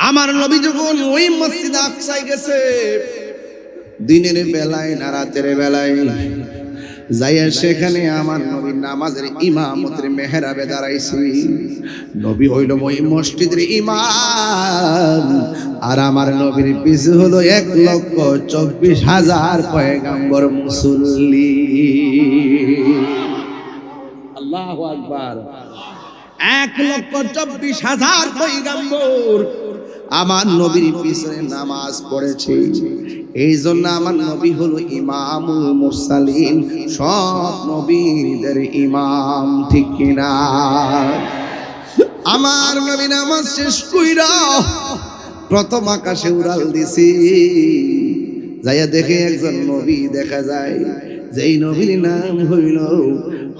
আমার নবী যখন ওই মসজিদে আকসায় গেছে, দিনের বেলায় না রাতের বেলায় যাইয়া সেখানে আমার নবী নামাজের ইমামতের মেহরাবে দাঁড়াইছি। নবী হইল ওই মসজিদের ইমাম, আর আমার নবীর পিছু হলো 1,24,000 পয়গম্বর মুসল্লি। আল্লাহু আকবার। 1,24,000 পয়গম্বর আমার নবীর পিছনে নামাজ পড়েছে। এই জন্য আমার নবী হলো ইমামুল মুরসালিন, সব নবীদের ইমাম, ঠিক কিনা? আমার নবী নামাজ শেষ কইরা প্রথম আকাশে উড়াল দিছি, যাইয়া দেখে একজন নবী দেখা যায়, যেই নবীর নাম হইল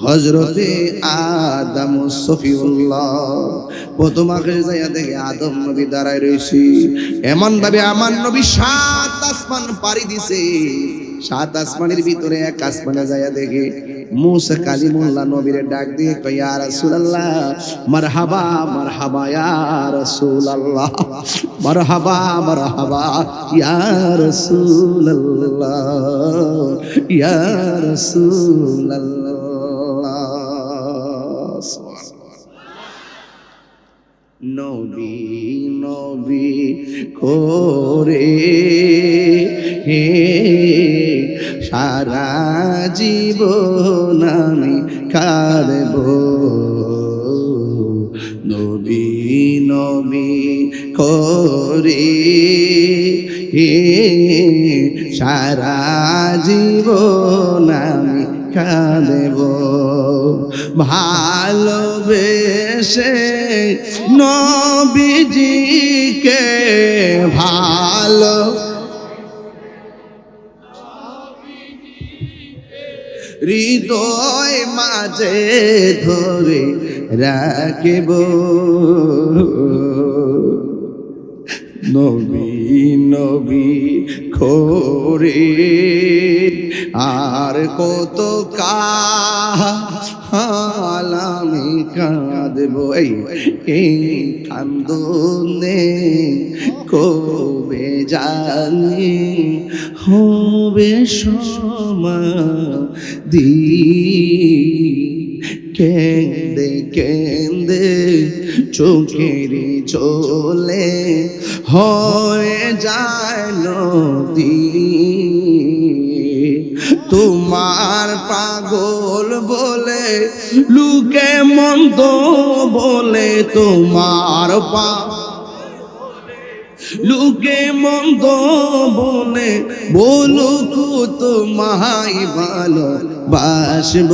হযরতে আদম সফিউল্লাহ। প্রথম আকাশে যাইয়া দেখে আদম নবী দাঁড়ায় রয়েছে। এমন ভাবে আমার নবী 7 আসমান পাড়ি দিছে। 7 আসমানের ভিতরে এক আসমানে যাইয়া দেখে মুসা কালিমুল্লাহ নবীরে ডাক দিয়ে কয়, ইয়া রাসূলুল্লাহ, মারহাবা মারহাবা ইয়া রাসূলুল্লাহ, মারহাবা মারহাবা ইয়া রাসূলুল্লাহ, ইয়া রাসূলুল্লাহ। নবী নবী করে হে সারা জীবন আমি কাঁদব, নবী নবী করে হে সারা জীবন আমি কাঁদব, ভালোবেসে নবীজিকে ভালো হৃদয় মাঝে ধরে রাখব, নবী নবী করে আর কত কাল আমি কাঁদব, এই কান্দনে কবে জানি হবে সমাধি, কেন্দে কেন্দে চোখের চলে হয়ে যায় নদী, তোমার পাগল বলে লুকে মন্দ বলে, তোমার লুকে মন্দ বলে বলুক তোমায় ভালোবাসব,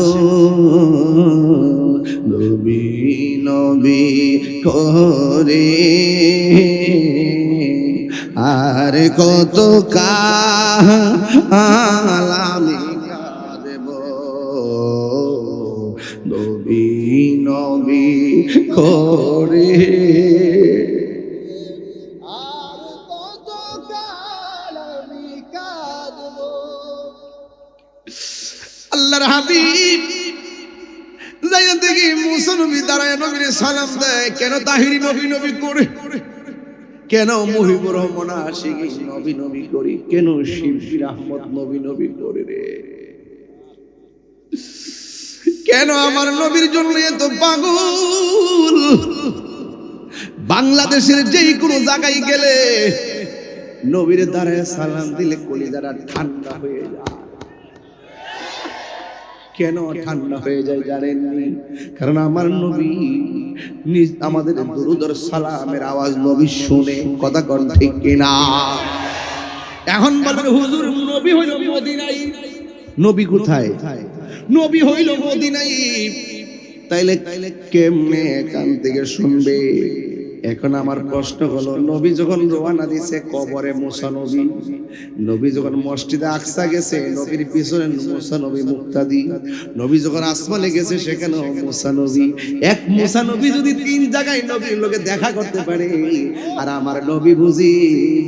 নবী নবী করে আর কত কাল আমি কাঁদব, নবী নবী করে আর কত কাল আমি কাঁদব। আল্লাহর হাবিব যাইয়া দেখি মুসা নবী দাঁড়ায় নবীরে সালাম দেয়। কেন তাহিরি নবী নবী করে, কেন মুহিবুর রহমান আশিকি নবী নবী করি, কেন শিবশির আহমদ নবী নবী করে রে, কেন আমার নবীর জন্য এত পাগল? বাংলাদেশের যেই কোনো জায়গায় গেলে নবীর দাঁড়ায় সালাম দিলে কলিজাটা ঠান্ডা হয়ে যায়। কেন ঠান্ডা হয়ে যায় জানেননি? কারণ আমার নবী আমাদের দুরূদ আর সালামের আওয়াজ নবী শুনে, কথা কন ঠিক কিনা? এখন বলবেন হুজুর নবী হইল মদিনায়, নবী কোথায়? নবী হইল মদিনায়, তাইলে কেমনে কান থেকে শুনবে? এখন আমার প্রশ্ন হলো, নবী যখন রওনা দিছে কবরে মুসা নবী, নবী যখন মসজিদে আকসা গেছে নবীর পিছনে মুসা নবী মুক্তাদি, নবী যখন আসমানে গেছে সেখানেও মুসা নবী। এক মুসা নবী যদি 3 জায়গায় নবীর লোকে দেখা করতে পারে, আর আমার নবী বুঝি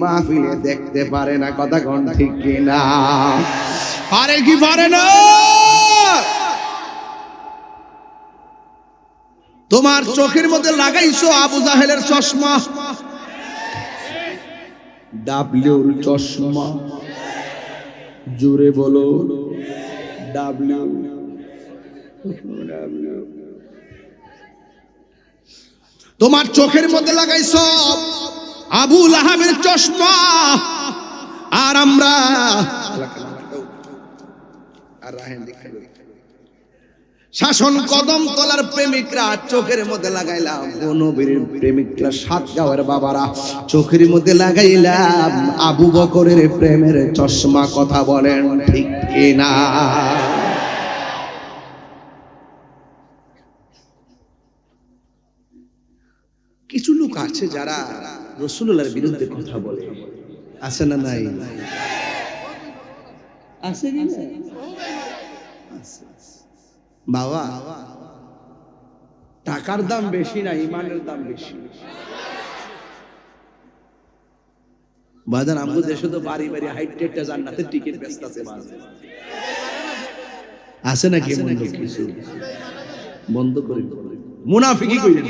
মাহফিলে দেখতে পারে না, কথা কোন ঠিক কিনা? পারে কি পারে না? তোমার চোখের মধ্যে লাগাইছো আবু জাহেলের চশমা, ডাব্লিউর চশমা, জোরে বলো ডাব্লিউ। তোমার চোখের মধ্যে লাগাইছ আবু লাহাবের চশমা, আর আমরা শাসন কদম তলার প্রেমিকরা চোখের মধ্যে লাগাইলাম, নবীর প্রেমিকরা সাতগাঁওয়ের বাবারা চোখের মধ্যে লাগাইলাম আবু বকরের প্রেমের চশমা। কথা বলেন ঠিক কিনা? কিছু লোক আছে যারা রাসূলুল্লাহর বিরুদ্ধে কথা বলে, আছে না নাই? আছে কি না? বাবা, টাকার দাম বেশি না, ইমানের দাম বেশি। বাজার আমাদের দেশে তো বাড়ি বাড়ি হাইটেকটা জান্নাতের টিকিট ব্যস্ত আছে, আছে নাকি? কিছু বন্ধ করে মুনাফিকি কইলেন,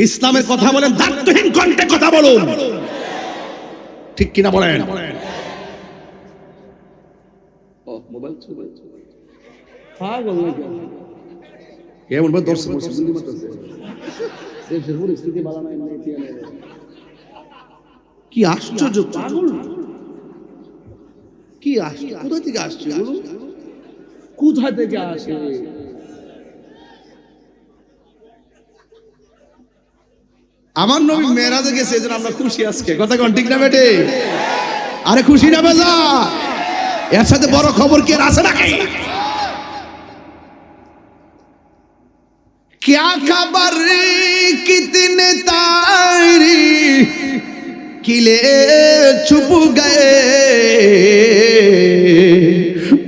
ইসলামের কথা বলেন, দায়িত্বহীন কণ্ঠে কথা বলুন, ঠিক কিনা বলেন? ও মোবাইল পাগল নাকি? এমন ভাবে দর্শক মুসলিম দেশের পরিস্থিতি ভালো নাই। কি আশ্চর্য, পাগল কি আশ্চর্য! কোথা থেকে আসছে? কোথা থেকে আসে? আমার নবী মেরাজে গেছে, এজন্য আমরা খুশি আজকে। কথা কোন ঠিক না বেটে? আরে খুশি না বেজা? এর সাথে বড় খবর কি আর আছে নাকি? क्या खबर कितने तारी किले छुप गए,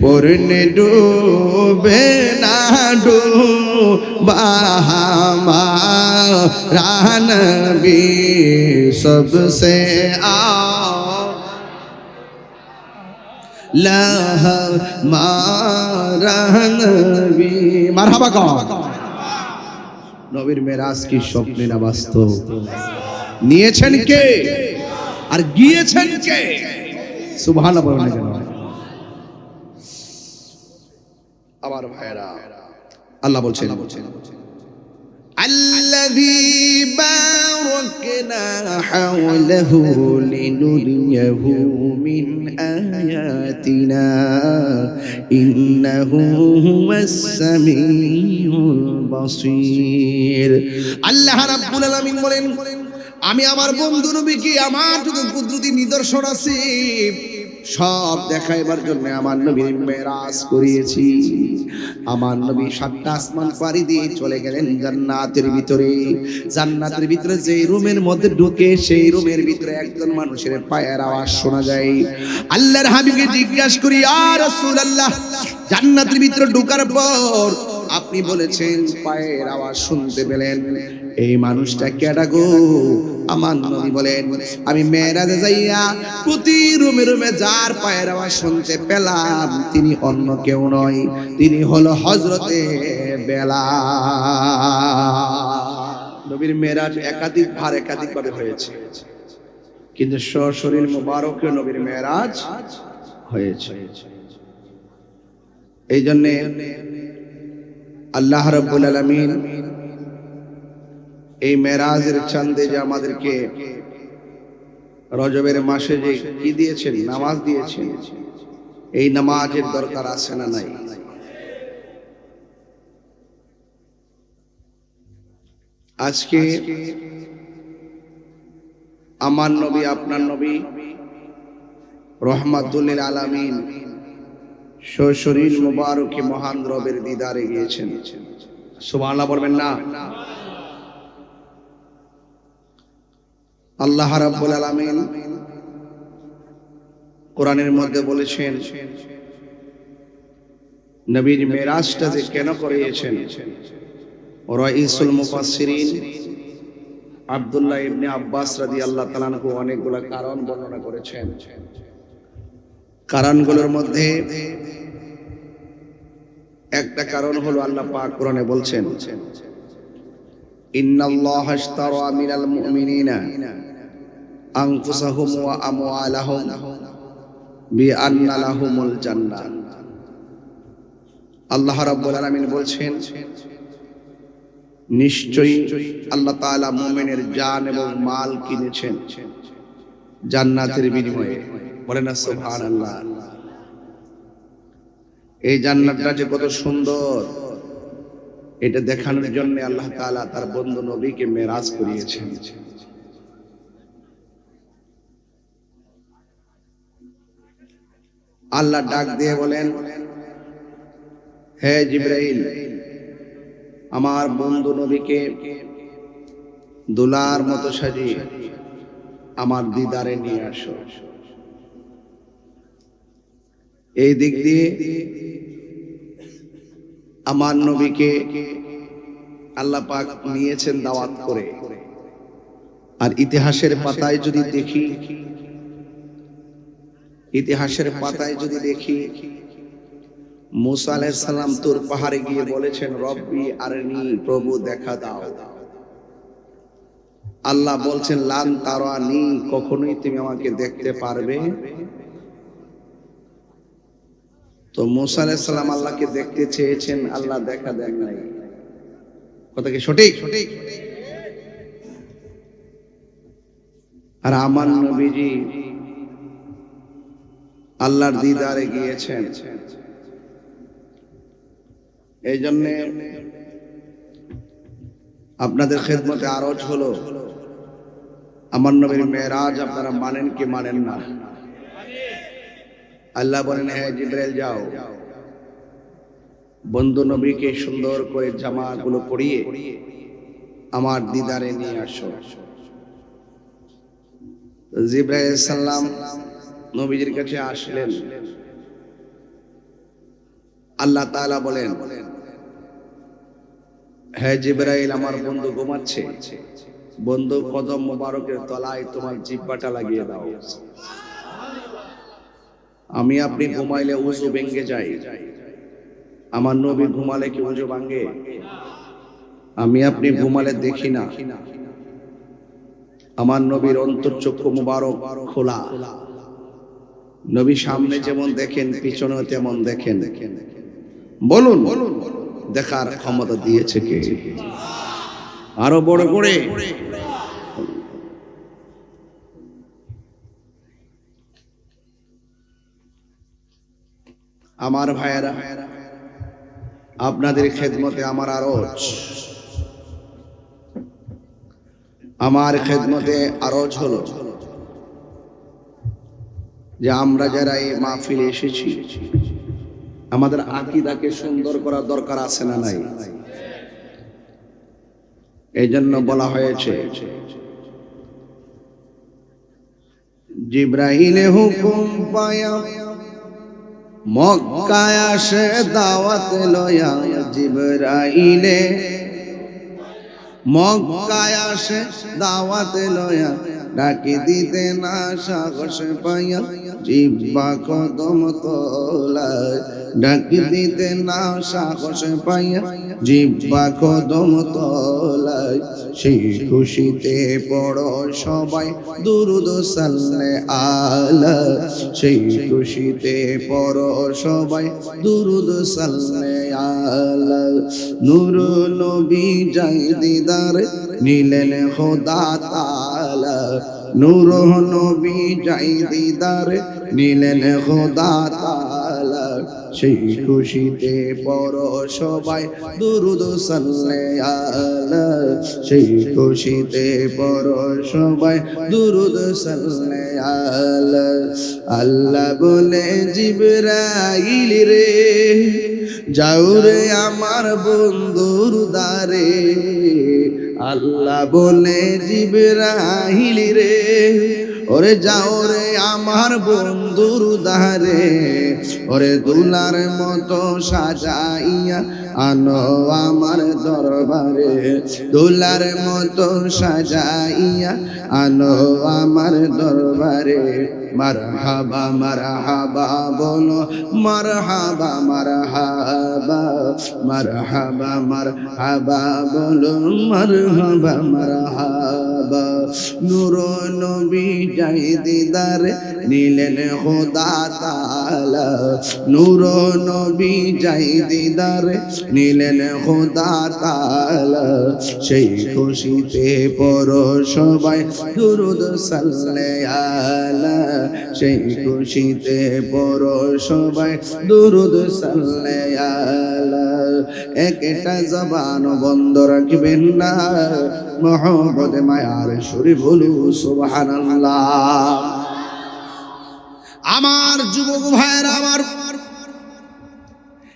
पुरने डूबे ना डूबा हमारा नबी सबसे हमारा नबी। मरहबा कौन? নবীর মেরাজ কি স্বপ্নে না বাস্তব? নিয়েছেন কে আর গিয়েছেন কে? সুবহানাল্লাহ বলেন কেন? আমার ভাইরা, আল্লাহ বলছেন, আল্লাযী বারাকনা হাওলাহু লিনুরিয়াহু মিন আয়াতিনা ইন্নাহু হুয়াস সামিউল বাসীর। আল্লাহ রাব্বুল আলামিন বলেন, আমি আমার বন্ধু নবীকে আমার যত কুদরতি নিদর্শন আছে সব দেখাইবার জন্য আমার নবীর মেরাজ করিয়েছি। আমার নবী 7টা আসমান পাড়ি দিয়ে চলে গেলেন জান্নাতের ভিতরে। জান্নাতের ভিতরে যে রুমের মধ্যে ঢুকে সেই রুমের ভিতরে একজন মানুষের পায়ের আওয়াজ শোনা যায়। আল্লাহর হাবিবকে জিজ্ঞাসা করি, ইয়া রাসূলুল্লাহ, জান্নাতের ভিতরে ঢোকার পর আপনি বলেছেন পায়ের আওয়াজ শুনতে পেলেন, এই মানুষটা কেডা গো? আমার নবী বলেন, আমি মেরাজে যাইয়া প্রতি রুমে রুমে যার পায়ের আওয়াজ শুনতে পেলাম তিনি অন্য কেউ নয়, তিনি হলো হযরতে বেলাল। নবীর মেরাজ একাধিকভাবে হয়েছে, কিন্তু সশরীর মুবারকে নবীর মেরাজ হয়েছে। এই জন্য আল্লাহ রাব্বুল আলামিন এই মেরাজের চাঁদে যে আমাদেরকে রজবের মাসে যে কি দিয়েছেন, নামাজ দিয়েছেন, এই নামাজের দরকার আছে না নাই? আজকে আমার নবী, আপনার নবী রহমাতুল লিল আলামিন সশরীর মুবারকে মহান রবের দিদারে গিয়েছেন। সুবহানাল্লাহ বলবেন না? আল্লাহ রাব্বুল আলামিন কোরআনের মধ্যে বলেছেন নবীর মেরাজটা যে কেন করিয়েছেন, রাইসুল মুফাসসিরিন আব্দুল্লাহ ইবনে আব্বাস রাদিয়াল্লাহু তাআলা আনহু অনেকগুলো কারণ বর্ণনা করেছেন। কারণগুলোর মধ্যে একটা কারণ হলো আল্লাহ পাক কোরআনে বলছেন, ইন্নাল্লাহা আশতারা মিনাল মুমিনিনা আনফুসাহুম ওয়া আমওয়ালাহুম বিআন্না লাহুমুল জান্নাহ। আল্লাহ রাব্বুল আলামিন বলছেন, নিশ্চয়ই আল্লাহ তাআলা মুমিনের জান এবং মাল কিনেছেন জান্নাতের বিনিময়ে। বলেন না সুবহানাল্লাহ। এই জান্নাতটা যে কত সুন্দর এটা দেখানোর জন্য আল্লাহ তাআলা তার বন্ধু নবীকে মেরাজ করিয়েছেন। আল্লাহ ডাক দিয়ে বলেন, হে জিবরাইল, আমার বন্ধু নবীকে দুলার মতো সাজিয়ে আমার দিদারে নিয়ে আসো। এই দিক দিয়ে আমার নবীকে আল্লাহ পাক নিয়েছেন দাওয়াত করে। আর ইতিহাসের পাতায় যদি দেখি, মুসা আলাইহিস সালাম তুর পাহাড়ে গিয়ে বলেছেন, রব্বি আরনি, প্রভু দেখা দাও। আল্লাহ বলছেন, লান তারানি, কখনোই তুমি আমাকে দেখতে পারবে। তো মুসা আলাইহিস সালাম আল্লাহকে দেখতে চেয়েছেন, আল্লাহ দেখা দেন নাই। কথা কি সঠিক? আর আমার নবীজি আল্লাহর দিদারে গিয়েছেন। এই জন্য আপনাদের খেদমতে আরজ হলো, আমার নবীর মেরাজ আপনারা মানেন কি মানেন না? আল্লাহ বলেন, হ্যাঁ জিবরাইল যাও, বন্ধু নবীকে সুন্দর করে জামাগুলো পরিয়ে আমার দিদারে নিয়ে আসো। জিবরাইল সাল্লাম নবীজির কাছে আসলেন। আল্লাহ তাআলা বলেন, হে জিবরাইল, আমার বন্ধু ঘুমাচ্ছে, বন্ধু কদম মোবারকের তলায় তোমার জিহ্বাটা লাগিয়ে দাও। আমি আপনি ঘুমাইলে ওযু ভেঙে যায়, আমার নবী ঘুমালে কি ওযু ভাঙে? আমি আপনি ঘুমালে দেখি না, আমার নবীর অন্তর্চক্ষু মুবারক খোলা। নবী সামনে যেমন দেখেন, পিছনে তেমন দেখেন। বলুন, দেখার ক্ষমতা দিয়েছে কে? আরো বড় করে। আমার ভাইয়েরা, আপনাদের খেদমতে আমার আরজ হলো যে আমরা যারা এই মাহফিলে এসেছি, আমাদের আকীদাকে সুন্দর করার দরকার আছে না নাই? এই জন্য বলা হয়েছে, জিবরাইলে হুকুম পায়া মক্কায় আসে দাওয়াত লয়া। জিবরাইলে মক্কায় আসে দাওয়াত লয়া, ডাকি দিতে না সাহস পাইয়া জিহ্বা কদম তলায়। ডাকি দিতে না সাহস পাইয়া জিহ্বা কদম তলায়। সেই খুশিতে পড়ো সবাই দুরূদ সাল্লে আলা। সেই খুশিতে পড়ো সবাই দুরূদ সাল্লে আলা। নূর নবী যাই দিদার নিলেন খোদা তাআলা। নূর নবী যাই দিদার নিলেন খোদা তাআলা। সেই খুশিতে পড়ো সবাই দুরূদ সাল্লে আলা। সেই খুশিতে পড়ো সবাই দুরূদ সাল্লে আলা। আল্লাহ বলে, জিবরাইল রে, যাও রে আমার বন্ধুর দারে। আল্লাহ বলে, জিবরাইল রে, ওরে যাও রে আমার বন্ধুর দারে। ওরে দুলার মতো সাজাইয়া আনো আমার দরবারে। দুলার মতো সাজাইয়া আনো আমার দরবারে। মারহাবা মারহাবা বলো, মারহাবা মারহাবা। মারহাবা মারহাবা বলো, মারহাবা মারহাবা। বাবা নূর নবী যাই দিদার নিলেন খোদা তাআলা নূর নবী যাই দিদার নিলেন খোদা তাআলা সেই খুশিতে পড়ো সবাই দুরূদ সাল্লাল্লাহু সেই খুশিতে পড়ো সবাই দুরূদ সাল্লাল্লাহু একটা জবান বন্ধ রাখবেন না মুহাম্মদ মায়ার সুরে বলু সুবহানাল্লাহ। আমার যুবক ভাইরা আমার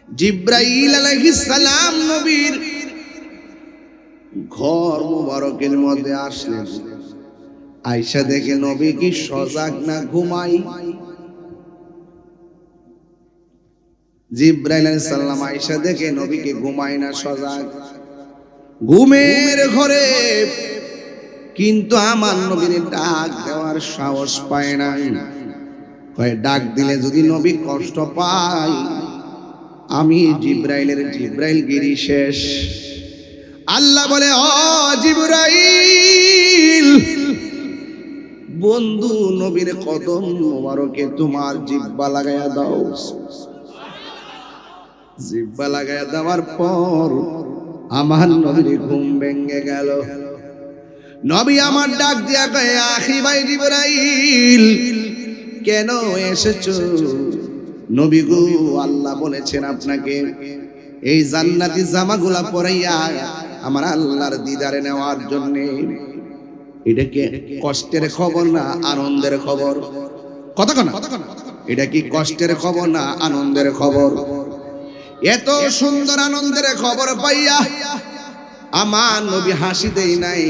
জিবরাইল আলাইহিস সালাম নবীর ঘর মুবারকের মধ্যে আসলেন আয়েশা দেখে নবী কি সজাগ না ঘুমাই জিবরাইল আলাইহিস সালাম আয়েশা দেখে নবীকে ঘুমায় না সজাগ ঘুমের ঘরে কিন্তু আমার নবীর ডাক দেওয়ার সাহস পায় না কয় ডাক দিলে যদি নবী কষ্ট পায় আমি জিবরাইল গিরি শেষ আল্লাহ বলে ও জিবরাইল বন্ধু নবীর কদম মোবারকে তোমার জিহ্বা লাগায়া দাও জিহ্বা লাগায়া দেওয়ার পর আমার নবীর ঘুম ভেঙে গেল নবী আমার ডাক দিয়া কয় আখি ভাই জিবরাইল কেন এসেছো নবী গো আল্লাহ বলেছেন আপনাকে এই জান্নাতি জামাগুলা পরাইয়া আমার আল্লাহর দিদারে নেওয়ার জন্য এটা কি কষ্টের খবর না আনন্দের খবর কথা না এটা কি কষ্টের খবর না আনন্দের খবর এত সুন্দর আনন্দের খবর পাইয়া আমার নবী হাসি দেই নাই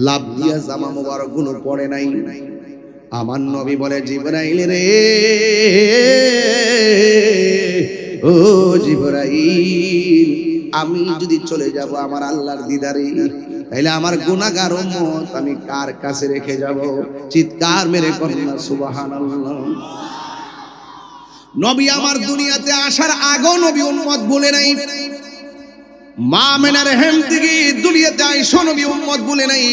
লাভ দিয়া জামা মোবারক গুলো পড়ে নাই আমার নবী বলে জিবরাইল রে ও জিবরাইল আমি যদি চলে যাব আমার আল্লাহর দিদারে তাইলে আমার গুনাহগার উম্মত আমি কার কাছে রেখে যাব চিৎকার মেরে কন্যা সুবহানাল্লাহ নবী আমার দুনিয়াতে আসার আগেও নবী উম্মত বলে নাই মা মেনার হেম থেকে দুনিয়াতে আইসো নবী উম্মত বলে নাই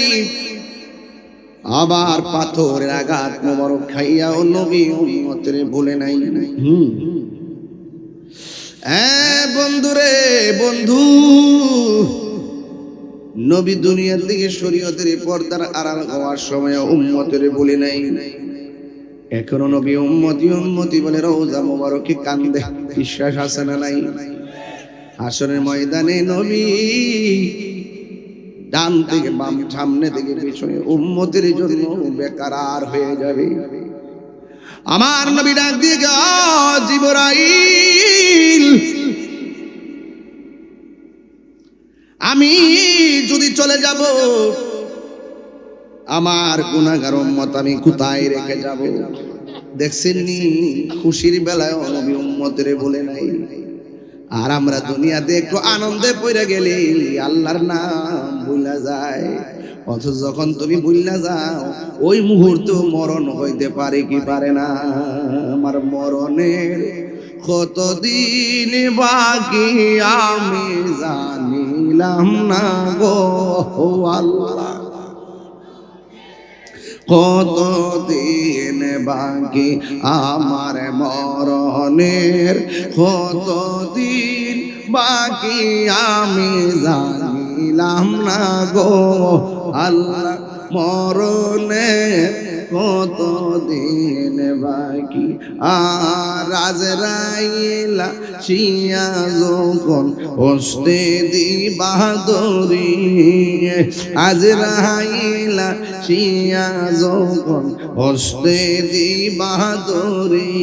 আবার পাথরের আঘাত মোবারক খাইয়াও নবী উম্মতের বলে নাই বন্ধুরে বন্ধু নবী দুনিয়ার দিকে শরীয়তের পর্দার আড়াল হওয়ার সময় উম্মতের বলে নাই এখনো নবী উম্মতি বলে রওজা মোবারকে কান্দে বিশ্বাস আছে না নাই হাসরের ময়দানে নবী ডান থেকে বাম সামনে থেকে পিছনে উম্মতের জন্য বেকারার হয়ে যাবে আমার নবী ডাক দিয়ে জিবরাইল আমি যদি চলে যাব আমার গুনাহগার উম্মত আমি কোথায় রেখে যাব দেখছেন নি খুশির বেলায় নবী উম্মতের বলে নাই আর আমরা দুনিয়াতে একটু আনন্দে পড়ে গেলে আল্লাহর নাম ভুলা যায় অথচ যখন তুমি ভুলা যাও ওই মুহূর্তে মরণ হইতে পারে কি পারে না আমার মরণের কতদিন বাকি আমি জানিলাম না গো আল্লাহ কতদিন বাকি আমার মরণের কতদিন বাকি আমি জানিলাম না গো আল্লাহ মরণের কতদিন বাকি আর আজরাইলা শিয়া যখন হস্তে দিবা দরি আজরাইলা শিয়া যখন হস্তে দিবা দরি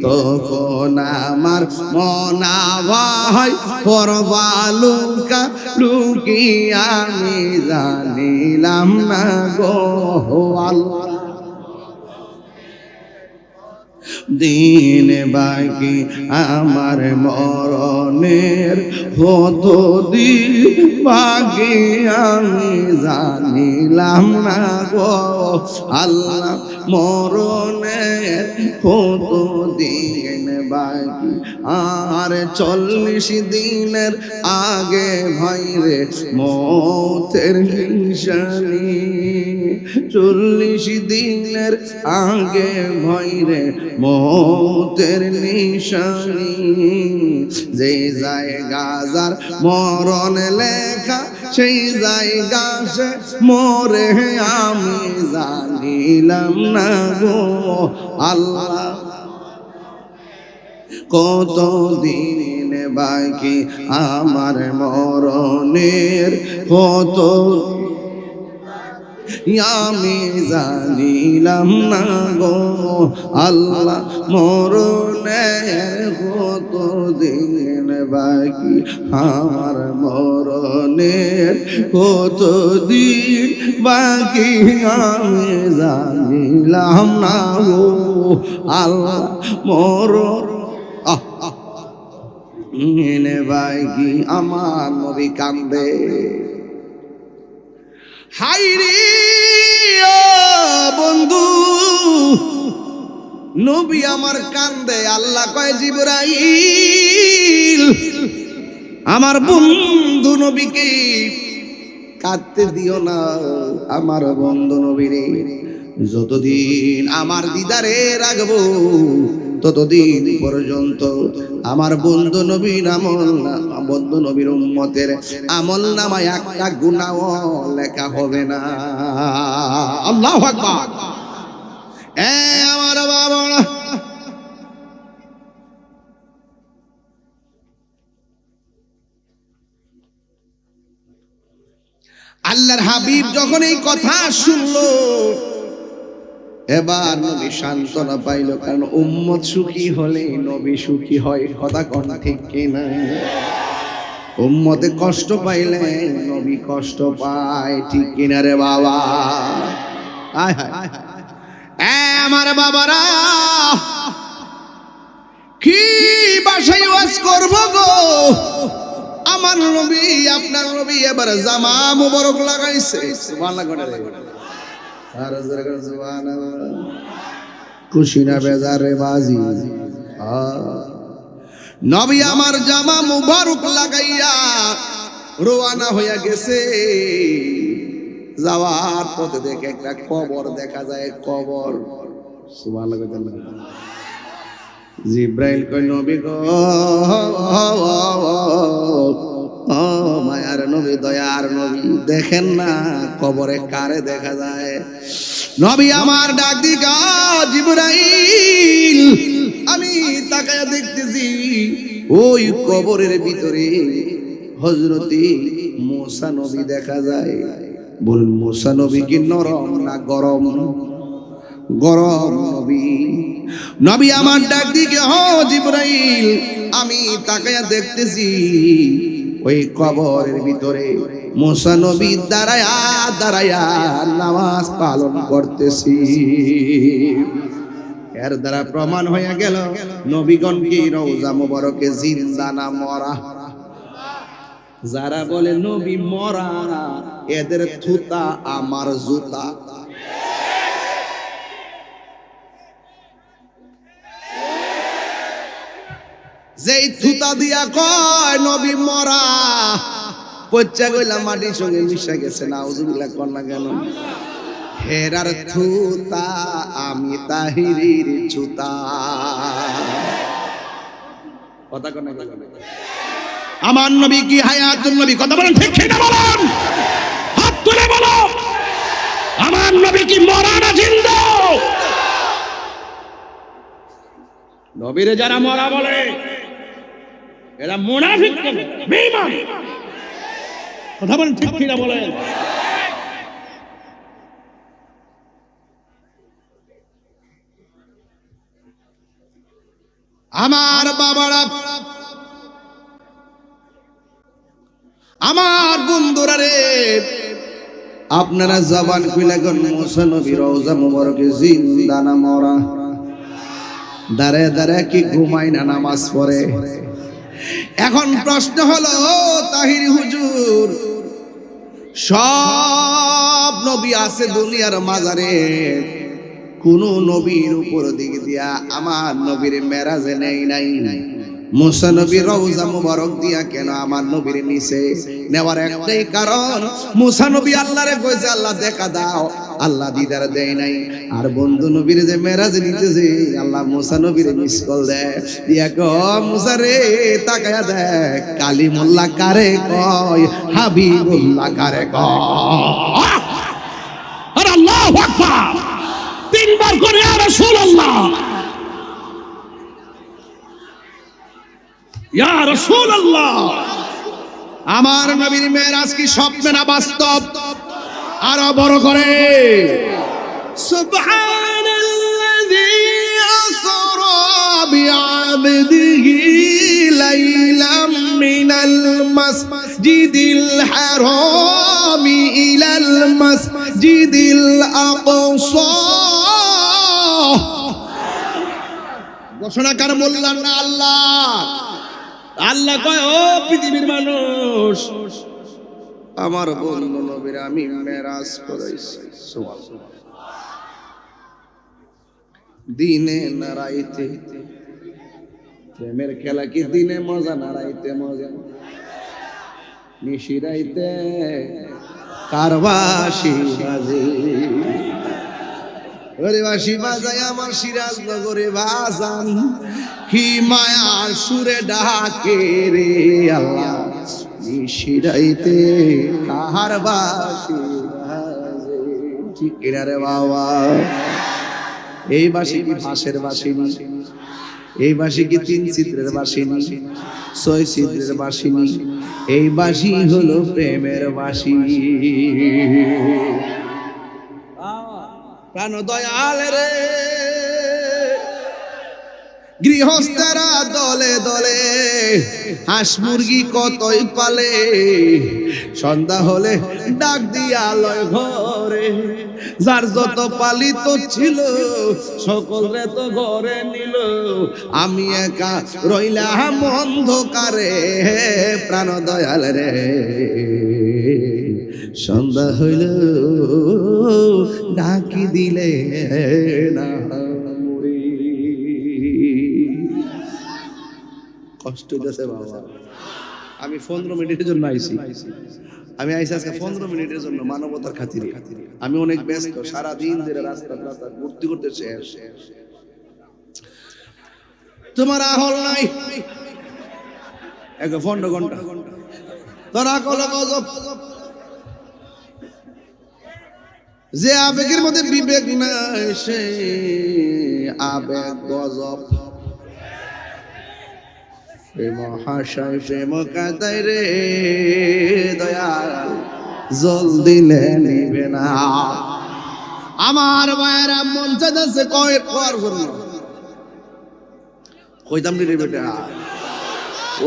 তখন আমার মনা ভাই পরবালুকা লুকি আমি জানিলাম না গো আল্লাহ দিন বাকি আমার মরণের কত দিন বাকি আমি জানিলাম না গো আল্লাহ মরণের কত দিন বাকি আর 40 দিনের আগে ভাইরে মতের নিশানি 40 দিনের আগে ভাইরে মতের নিশানি যে জায়গা যার মরণ লেখা সেই জায়গা সে মরে আমি জানিলাম না গো আল্লাহ কত দিন বাকি আমার মরণের কত আমি জানিলাম না গো আল্লাহ মরণের কত দিন বাকি আমার মরণের কত দিন বাকি আমি জানিলাম না গো আল্লাহ মরণ বাকি আমার নবী কান্দে হাইরে ও বন্ধু নবী আমার কান্দে আল্লাহ কয় জিবরাইল আমার বন্ধু নবীকে কাঁদতে দিও না আমার বন্ধু নবীরে যতদিন আমার দিদারে রাখবো ততদিন পর্যন্ত আমার বন্ধু নবীর আমল বন্ধু নবীর উম্মতের আমল নামায় একটা গুনাহ লেখা হবে না আল্লাহু আকবার আমার বাবা আল্লাহর হাবিব যখন এই কথা শুনলো এবার নবী সান্ত্বনা পাইল কারণ উম্মত সুখী হলে নবী সুখী হয় কথা কোন ঠিক কিনা উম্মতে কষ্ট পাইলে নবী কষ্ট পায় ঠিক কিনা রে বাবা আয় হায় আমার বাবারা কি ভাষায় ওয়াজ করব গো আমার নবী আপনার নবী এবার জামা মুবারক লাগাইছে সুবহানাল্লাহ খুশি না বেজারে বাজি নবী আমার জামা মুবারক লাগাইয়া রওনা হইয়া গেছে যাওয়ার পথে দেখে একটা কবর দেখা যায় কবর সুবহানাল্লাহ জিব্রাইল কই নবী গো ও মায়ার নবী দয়ার নবী দেখেন না কবরে কারে দেখা যায় নবী আমার ডাক দিগা জিবরাইল আমি তাকায়া দেখতেছি ওই কবরের ভিতরে হযরতে মুসা নবী দেখা যায় বলুন মুসা নবী কি নরম না গরম গরম নবী নবী আমার ডাক দিকে হ জিবরাইল আমি তাকায়া দেখতেছি ওই কবরের ভিতরে মুসা নবী দাঁড়ায়া দাঁড়ায়া নামাজ পালন করতেছি এর দ্বারা প্রমাণ হয়ে গেল নবীগণ কি রওজা মুবারকে জিন্দা না মরা যারা বলে নবী মরা এদের থুতা আমার জুতা যেই থুতা দিয়া কয় নবী মরা পচ্চা কইলা মাটির সঙ্গে মিশা গেছে নাউজুবিল্লাহ কোন না কেন হেরার থুতা আমি তাহিরির ছুতা কথা কোন না আমার নবী কি হায়াতুন নবী কথা বলেন ঠিক ঠিক না বলেন হাত তুলে বলো আমার নবী কি মরা না জিন্দা নবীরে যারা মরা বলে এরা মুনাফিক বেঈমান কথা বলেন ঠিক কিনা বলেন আমার বাবারা আমার বন্ধুরা রে আপনারা জবান খুলে কোন মুসা নবী রওজা মুবারকে জিন্দা না মরা দাঁড়ায় দাঁড়ায় কি ঘুমায় না নামাজ পড়ে? এখন প্রশ্ন হলো, তাহির হুজুর, সব নবী আছে দুনিয়ার মাজারে, কোন নবীর উপর দিক দিয়া আমার নবীর মেরাজে নেই নাই, মুসা নবীর রওজা মুবারক দিয়া কেন আমার নবীর নিচে নেওয়ার একটাই কারণ, মুসা নবী আল্লাহরে কইছে আল্লাহ দেখা দাও, আল্লাহ দিদার দেয় নাই। আর বন্ধু নবীর যে মেরাজ নিতেছে আল্লাহ মুসা নবীর মিস কল দেয়, দিয়া কয় মুসা রে তাকায়া দেখ কালিমুল্লাহ কারে কয়, হাবিবুল্লাহ কারে কয়। আর আল্লাহু আকবার, তিনবার করে ইয়া রাসূলুল্লাহ, ইয়া রাসূলুল্লাহ। আমার নবীর মেরাজ কি স্বপ্নে না বাস্তব? আরো বড় করে সুবহানাল্লাযী আসরা বিআবদিহি লাইলাম মিনাল মাসজিদিল হারামি ইলাল মাসজিদিল আকসা। ঘোষণাকার বললেন না আল্লাহ, আল্লাহ কয় ও পৃথিবীর মানুষ, আমার বন্ধু নবীর আমি মেরাজ করাইছি। দিনে না রাইতে, প্রেমের খেলা কি দিনে মজা না রাইতে মজা? নিশি রাইতে কারবাসি বাজে, ওরে বাসি বাজায় আমার সিরাজনগরে বাজান, কি মায়ার সুরে ডাকে রে আল্লাহ, নিশি রাইতে কাহার বাসি বাজে। ঠিক কিনা রে বাবা? এই বাসি কি বাঁশের বাসিনি? এই বাসি কি তিন চিত্রের বাসিনি, ছয় চিত্রের বাসিনি? এই বাসি হলো প্রেমের বাসি। প্রাণ দয়াল রে, গৃহস্থেরা দলে দলে হাঁস মুরগি কতই পালে, সন্ধ্যা হলে ডাক দিয়া লয় ঘরে, যার যত পালিত ছিল সকলে তো ঘরে নিল, আমি একা রইলাম অন্ধকারে। প্রাণ দয়াল রে, সন্ধ্যা হইল ডাকি দিলে না মুড়ি। কষ্ট দিতেছে বাবা। আমি 15 মিনিটের জন্য আইছি, আমি আইছি আজকে 15 মিনিটের জন্য মানবতার খাতিরে। আমি অনেক ব্যস্ত, সারা দিন ধরে রাস্তা ঘুরতে ঘুরতে শেষ। তোমার আহল নাই 15 ঘন্টা, তোরা কল গজব। যে আবেগের মধ্যে বিবেক নাই সে আবেগ গজব। প্রেম হাসায় প্রেম কাঁদায় রে দয়াল, জল দিলে নিবে না। আমার মায়েরা মন চাইতেছে কয় কর কইতাম রে বেটা,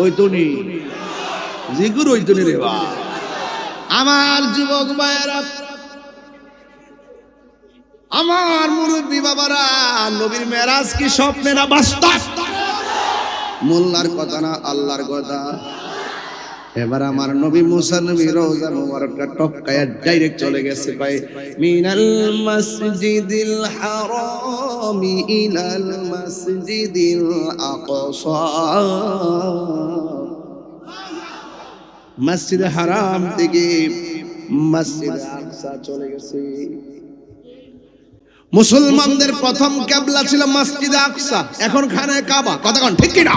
ওই তো নি জিগুর ওই তো নি রে বা। আমার যুবক মায়েরা, আমার মুরব্বী বাবারা, নবীর মেরাজ কি স্বপ্নে না বাস্তব? মোল্লার কথা না আল্লাহর কথা। এবার আমার নবী মুসা নবী রওজা মুবারকটা টপকায়া ডাইরেক্ট চলে গেছে ভাই, মিনাল মাসজিদিল হারামি ইলাল মাসজিদিল আকসা। মসজিদ হারাম থেকে মসজিদ আকসা চলে গেছে। মুসলমানদের প্রথম কিবলা ছিল মসজিদ আকসা, এখন খানে কাবা। কথা কোন ঠিক কি না?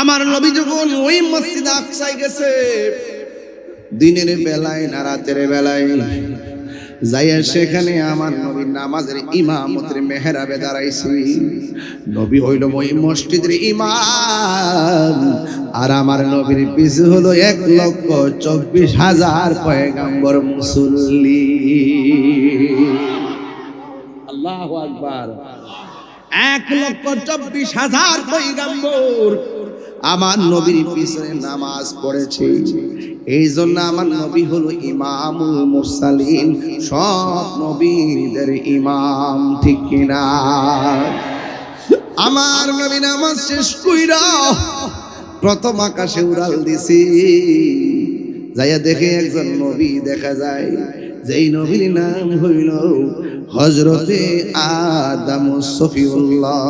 আমার নবী যখন ওই মসজিদ আকসায় গেছে, দিনের বেলায় না রাতের বেলায় যাইয়া সেখানে আমার নবী নামাজের ইমামতের মেহরাবে দাঁড়াইছে। নবী হইল ওই মসজিদের ইমাম, আর আমার নবীর পিছু হলো 1,24,000 পয়গম্বর মুসল্লি। আল্লাহু আকবার। 1,24,000 পয়গম্বর আমার নবীর পিছনে নামাজ পড়েছে, এই জন্য আমার নবী হলো ইমামুল মুরসালিন, সব নবীদের ইমাম, ঠিক কিনা? আমার নবী নামাজ শেষ কইরা প্রথম আকাশে উড়াল দিছি, যাইয়া দেখে একজন নবী দেখা যায়, যেই নবীর নাম হইল হযরতে আদম সফিউল্লাহ।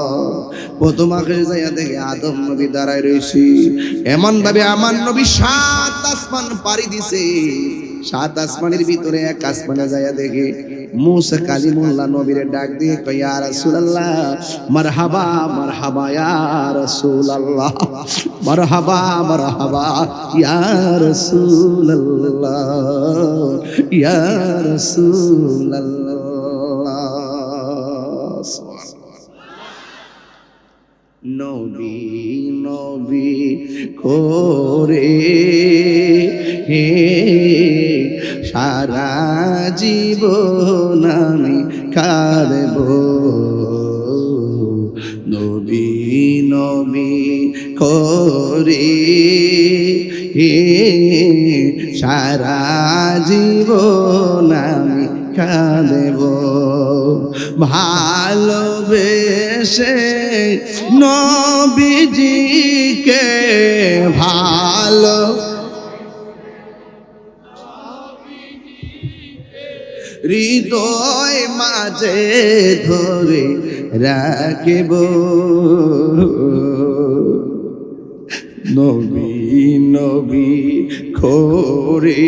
প্রথম আকাশে যাইয়া দেখে আদম নবী দাঁড়ায় রয়েছে। এমন ভাবে আমার নবী 7 আসমান পাড়ি দিছে, 7 আসমানের ভিতরে এক আসমানে যাইয়া দেখে মুসা কালিমুল্লাহ নবীরে ডাক দিয়ে কয়, ইয়া রাসূলুল্লাহ, মারহাবা মারহাবা ইয়া রাসূলুল্লাহ, মারহাবা মারহাবা ইয়া রাসূলুল্লাহ, ইয়া রাসূলুল্লাহ। নবী নবী করে হে সারা জীবন আমি কাঁদব, নবী নবী করে হে সারা জীবন আমি কাঁদব, ভালোবেসে নবীজিকে ভালো হৃদয় মাঝে ধরে রাখব, নবী নবী করে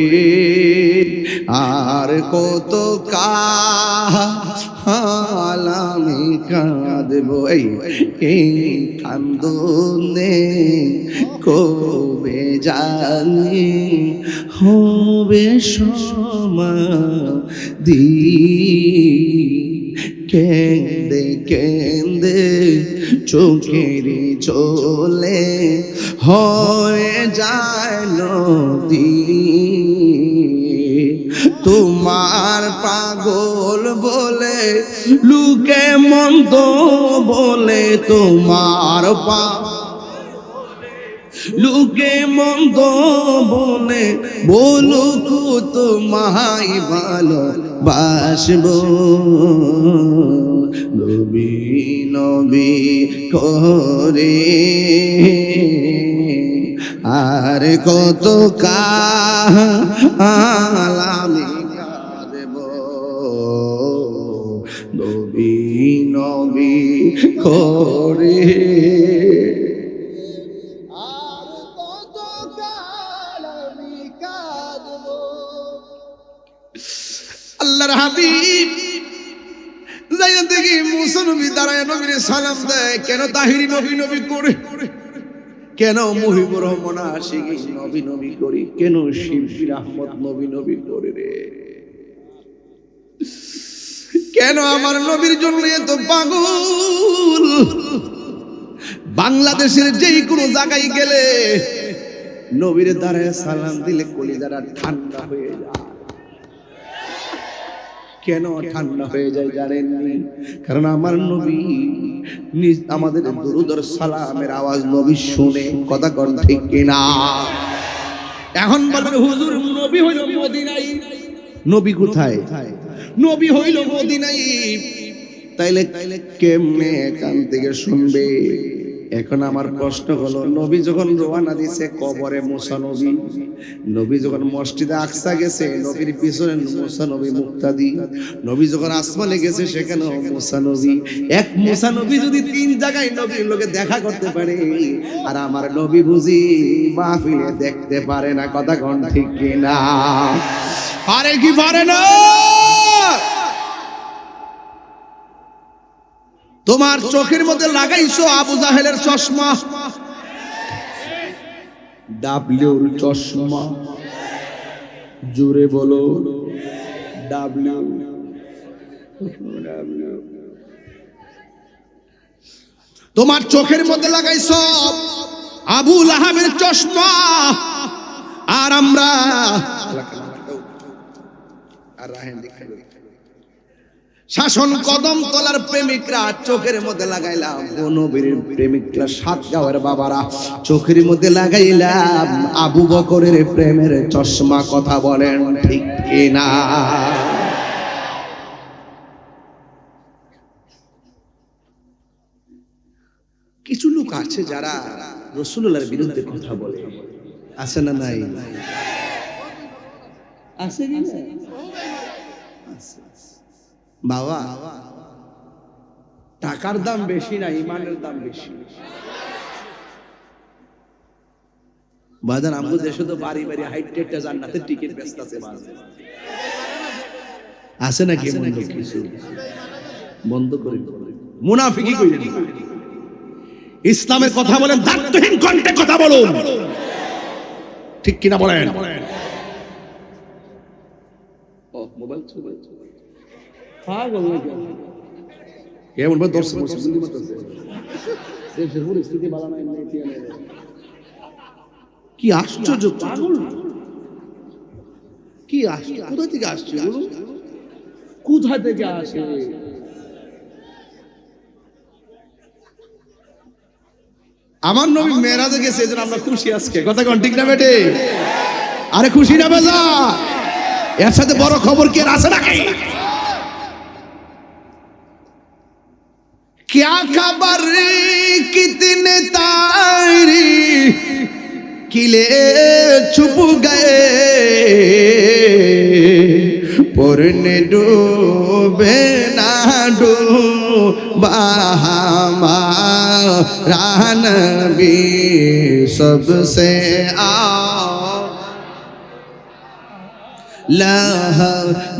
আর কত কাল আমি কাঁদব, এই কান্দনে কবে জানি হবে সমাধি, কেন্দে কেন্দে চোখের চলে হয়ে যায় নদী, তোমার পাগল বলে লোকে মন্দ বলে, তোমার লোকে মন্দ বলে বলুক তোমায় ভালোবাসব, নবী নবী করে আর কত কাল আমি কাঁদব, নবী নবী করে আর কত কাল আমি কাঁদব। আল্লাহর হাবিব যাইয়া দেখি মুসা নবী দাঁড়ায় নবীরে সালাম দেয়। কেন তাহিরি নবী নবী করে, কেন মুহিবুর রহমান আশিকি নবী নবী করি, কেন শিবশির আহমদ নবী নবী করে রে, কেন আমার নবীর জন্য এত পাগল? বাংলাদেশের যেই কোনো জায়গায় গেলে নবীর দাঁড়ায় সালাম দিলে কলিজাটা ঠান্ডা হয়ে যায়। কেন ঠান্ডা হয়ে যায় জানেননি? কারণ আমার নবী আমাদের দুরূদ আর সালামের আওয়াজ নবী শুনে, কথা কন ঠিক কিনা? এখন বলবেন হুজুর নবী হইল মদিনায়, নবী কোথায়? নবী হইল মদিনায়, তাইলে কেমনে কান থেকে শুনবে? এখন আমার প্রশ্ন হলো, নবী যখন রওনা দিয়েছে কবরে মুসা নবী, নবী যখন মসজিদে আকসা গেছে নবীর পিছনে মুসা নবী মুক্তাদি, নবী যখন আসমানে গেছে সেখানে মুসা নবী, এক মুসা নবী যদি 3 জায়গায় নবীর লোকে দেখা করতে পারে, আর আমার নবী বুঝি মাহফিলে দেখতে পারে না, কথা কোন ঠিক কিনা? পারে কি পারে না? তোমার চোখের মধ্যে লাগাইছো আবু জাহেলের চশমা, ডাব্লিউর চশমা, জোরে বলো ডাব্লিউ। তোমার চোখের মধ্যে লাগাইছো আবু লাহাবের চশমা, আর আমরা শাসন কদম তলার প্রেমিকরা চোখের মধ্যে লাগাইলাম, নবীর প্রেমিকরা সাতগাঁওয়ের বাবারা চোখের মধ্যে লাগাইলাম আবু বকরের প্রেমের চশমা। কথা বলেন ঠিক কিনা? কিছু লোক আছে যারা রাসূলুল্লাহর বিরুদ্ধে কথা বলে, আছে না নাই? আছে কি না? বাবা, টাকার দাম বেশি না, ইমানের দাম বেশি। বাজান আমাদের দেশে তো বাড়ি বাড়ি হাইটেকটা জান্নাতের টিকিট ব্যস্ত আছে। আছে নাকি কিছু? বন্ধ করে মুনাফিকি কইলেন। ইসলামের কথা বলেন, দায়িত্বহীন কণ্ঠে কথা বলুন, ঠিক কিনা বলেন? ও মোবাইল পাগল নাকি? কেমন ভাবে দর্শক বুঝতে পারতেছে? দেশের পরিস্থিতি ভালো নাই, কি আশ্চর্য পাগল! কি আশ্চর্য! কোথা থেকে আসছে এগুলো? কোথা থেকে আসে? আমার নবী মেরাজে গেছে, এজন্য আমরা খুশি আজকে। কথা কোন ঠিক না বেটে? আরে খুশি না বেজা? এর সাথে বড় খবর কি আর আছে নাকি? क्या खबर कितने तारी किले छुप गए, पुरने डूबे ना डूबा हमारा नबी सबसे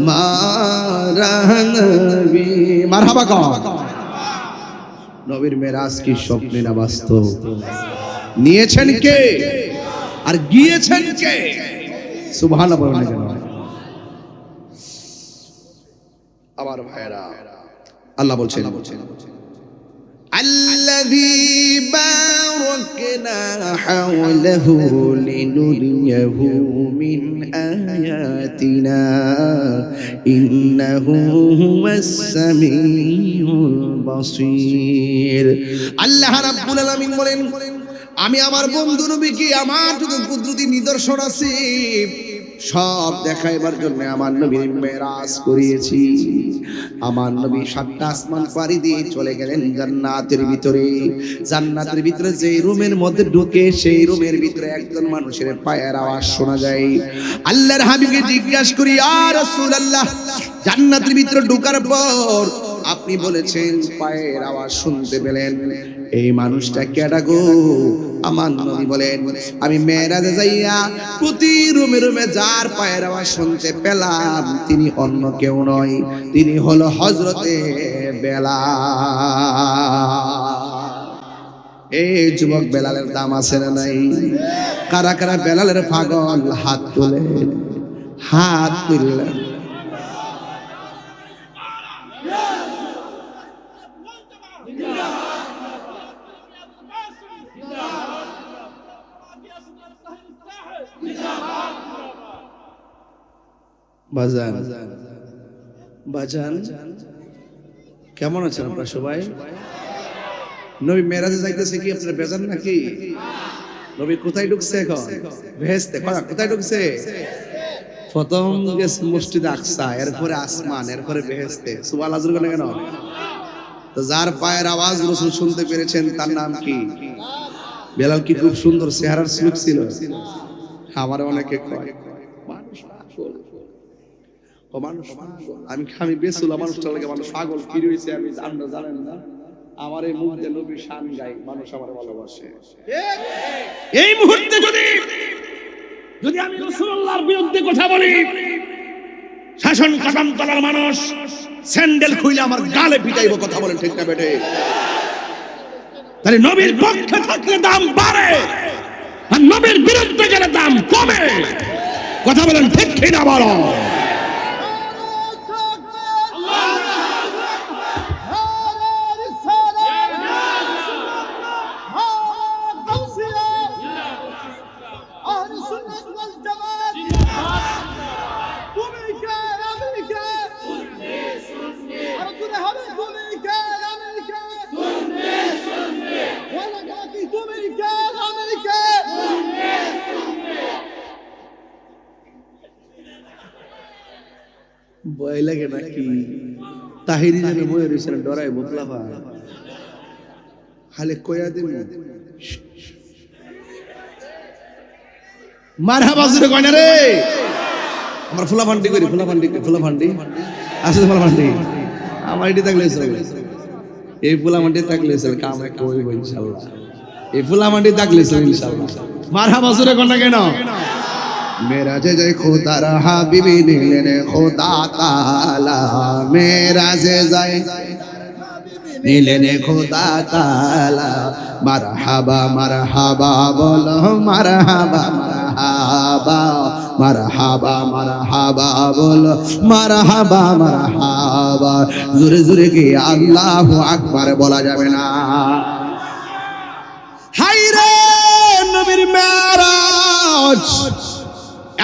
हमारा नबी। मरहबा कहो। নবীর মেরাজ কি স্বপ্নে না বাস্তব? নিয়েছেন কে আর গিয়েছেন কে? সুবহানাল্লাহ বলেন কেন? আমার ভাইরা, আল্লাহ বলছেন, আল্লাযী বারাকনা হাওলাহু লিনুরিয়াহু মিন আয়াতিনা ইন্নাহু হুয়াস সামিউল বাসীর। আল্লাহ রাব্বুল আলামিন বলেন, আমি আমার বন্ধু নবীকে আমার যত কুদরতি নিদর্শন আছে সব দেখাইবার জন্য আমার নবীর মেরাজ করিয়েছি। আমার নবী 7টা আসমান পাড়ি দিয়ে চলে গেলেন জান্নাতের ভিতরে। জান্নাতের ভিতরে যে রুমের মধ্যে ঢুকে সেই রুমের ভিতরে একজন মানুষের পায়ের আওয়াজ শোনা যায়। আল্লাহর হাবিবকে জিজ্ঞাসা করি, ইয়া রাসূলুল্লাহ, জান্নাতের ভিতরে ঢোকার পর আপনি বলেছেন পায়ের আওয়াজ শুনতে পেলেন, এই মানুষটা কেডা গো? আমার নবী বলেন, আমি মেরাজে যাইয়া প্রতি রুমে রুমে যার পায়ের আওয়াজ শুনতে পেলাম তিনি অন্য কেউ নয়, তিনি হলো হযরতে বেলাল। এই যুবক বেলালের দাম আছে না নাই? কারা কারা বেলালের পাগল? হাত তুলে, হাত তুললেন। বাজান বাজান কেমন আছেন আপনারা সবাই? নবী মেরাজে যাইতেছে কি আপনারা বেজান নাকি? নবী কোথায় ঢুকছে এখন? বেহেশতে। কোথায় ঢুকছে? প্রথম গেছে মসজিদে আকসা, এরপরে আসমান, এরপরে বেহেশতে। সুবহানাল্লাহ আজর কেন? তো যার পায়ের আওয়াজ রাসূল শুনতে পেরেছেন তার নাম কি? বেলাল। কি খুব সুন্দর চেহারার সুলুক ছিল। আমার অনেকে কয় আমি বেসুল, মানুষটা লাগে মানুষ পাগল। কি রয়েছে আমি জানেন না? আমার এই মুখ দিয়ে নবীর শান গাই, মানুষ আমার ভালোবাসে। এই মুহূর্তে যদি আমি রাসূলুল্লাহর বিরুদ্ধে কথা বলি, শাসন কদম তলার মানুষ স্যান্ডেল খুইলে আমার গালে পিটাইব। কথা বলেন ঠিক না বেটে? তাহলে নবীর পক্ষে থাকলে দাম বাড়ে, আর নবীর বিরুদ্ধে গেলে দাম কমে। কথা বলেন ঠিক কিনা বলো? ভয় লাগে নাকি? তাহিরি যেন বয়ে রয়েছে ডরাই বোতলা পা খালি কয়া দিন মারহাবা জোরে কয় না রে। আমার ফুলা ফান্ডি করি, ফুলা ফান্ডি আছে ফুলা ফান্ডি আমার এটি থাকলে চলে, এই ফুলা মান্ডি থাকলে চলে, কাম একটা হইব ইনশাআল্লাহ। এই ফুলা মান্ডি থাকলে চলে ইনশাআল্লাহ। মারহাবা জোরে কয় না কেন? मेरा जय खुदा रहा बीबी नीले खुदा ताला, मेरा जय नीले खुदा ताला। मरहबा मरहबा बोलो मरहबा मरहबा, मरहबा मरहबा बोलो मरहबा मरहबा। जोरे जोरे की अल्लाहु আকবার বলা যাবে না। হায় রে নবীর মেরাজ।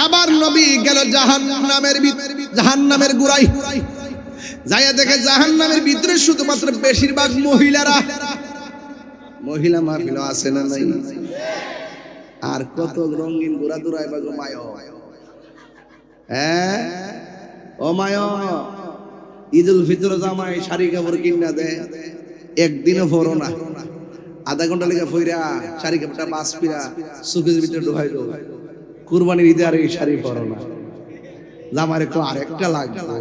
আবার নবী গেল জাহান্নামের গুড়াই, যাইয়া দেখে জাহান্নামের ভিতরে শুধুমাত্র বেশিরভাগ মহিলারা। মহিলা মাহফিল আছে না নাই? আর কত রঙিন ঘোরা দৌড়ায় বা মায়, হ্যাঁ ও মায়, ঈদুল ফিতর জামাই শাড়ি কাপড় কিনা দে, একদিনও ফরো না, আধা ঘন্টা লেগে ফইরা শাড়ি কাপড়টা বাস পিরা সুকের ভিতরে ঢোকাই দো। কুরবানির ঈদে আর এই শাড়ি পরো না, জামারে কো আরেকটা লাগবে,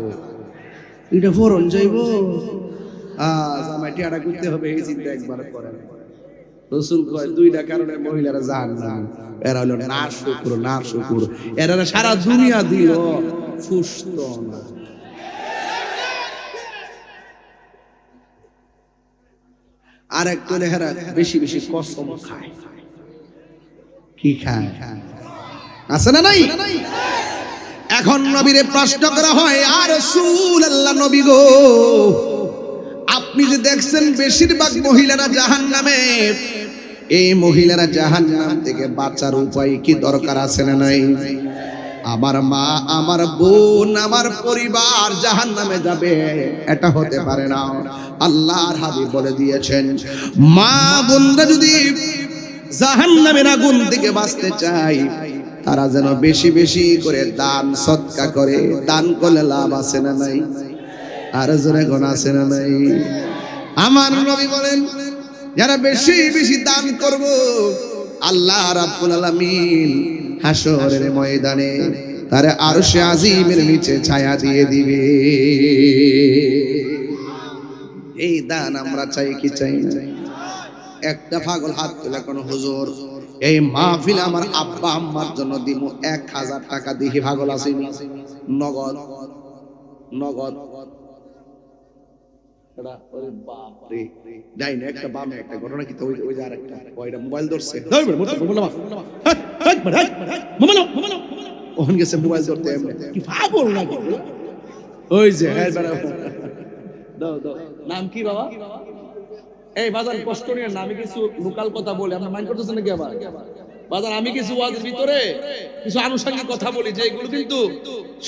এটা ফরন যাইব, জামাই টিয়াটা করতে হবে, এই চিন্তা একবার করে। রাসূল কয় দুইটা কারণে মহিলারা জাহান্নাম। এরা হলো নার শুকুর, এরা সারা দুনিয়া দিল ফুসতো না। আর একটা লেহারা বেশি বেশি কসম খায়। কি খায়? আছে না নাই? এখন নবীরে প্রশ্ন করা হয়, আর রাসূলুল্লাহ নবী গো, আপনি যে দেখছেন বেশিরভাগ মহিলারা জাহান্নামে, এই মহিলারা জাহান্নাম থেকে বাঁচার উপায় কি দরকার আছে না নাই? আমার মা, আমার বোন, আমার পরিবার জাহান্নামে যাবে, এটা হতে পারে না। আল্লাহর হাবিব বলে দিয়েছেন, মা বোনরা যদি জাহান্নামের আগুন থেকে বাঁচতে চায়, তারা যেন বেশি বেশি করে দান সদকা করে। দান করলে লাভ আছে না নাই? আর জোরে গুণ আছে না নাই? আমার নবী বলেন, যারা বেশি বেশি দান করব, আল্লাহ রাব্বুল আলামিন হাসরের ময়দানে তারে আরশে আজিমের নিচে ছায়া দিয়ে দিবে। এই দান আমরা চাই কি চাই না? একটা পাগল হাত তুলে কোন হুজুর, এই মাহফিল আমার আব্বা আম্মার জন্য দিব 1000 টাকা দিহি, পাগল আসেনি? নগদ নগদ একটা বামে একটা ঘটনা কি, ওই যে আরেকটা ওইটা মোবাইল ধরছে, ওখান গেছে মোবাইল ধরতে, কি পাগল না? ওই যে নাম কি বাবা? এই বাজার কষ্ট নিয়ে না, আমি কিছু লোকাল কথা বলি, আপনার মাইন্ড করতেছেন নাকি? আবার বাজার আমি কিছু ওয়াজের ভিতরে কিছু আনুষঙ্গিক কথা বলি, যে এগুলো কিন্তু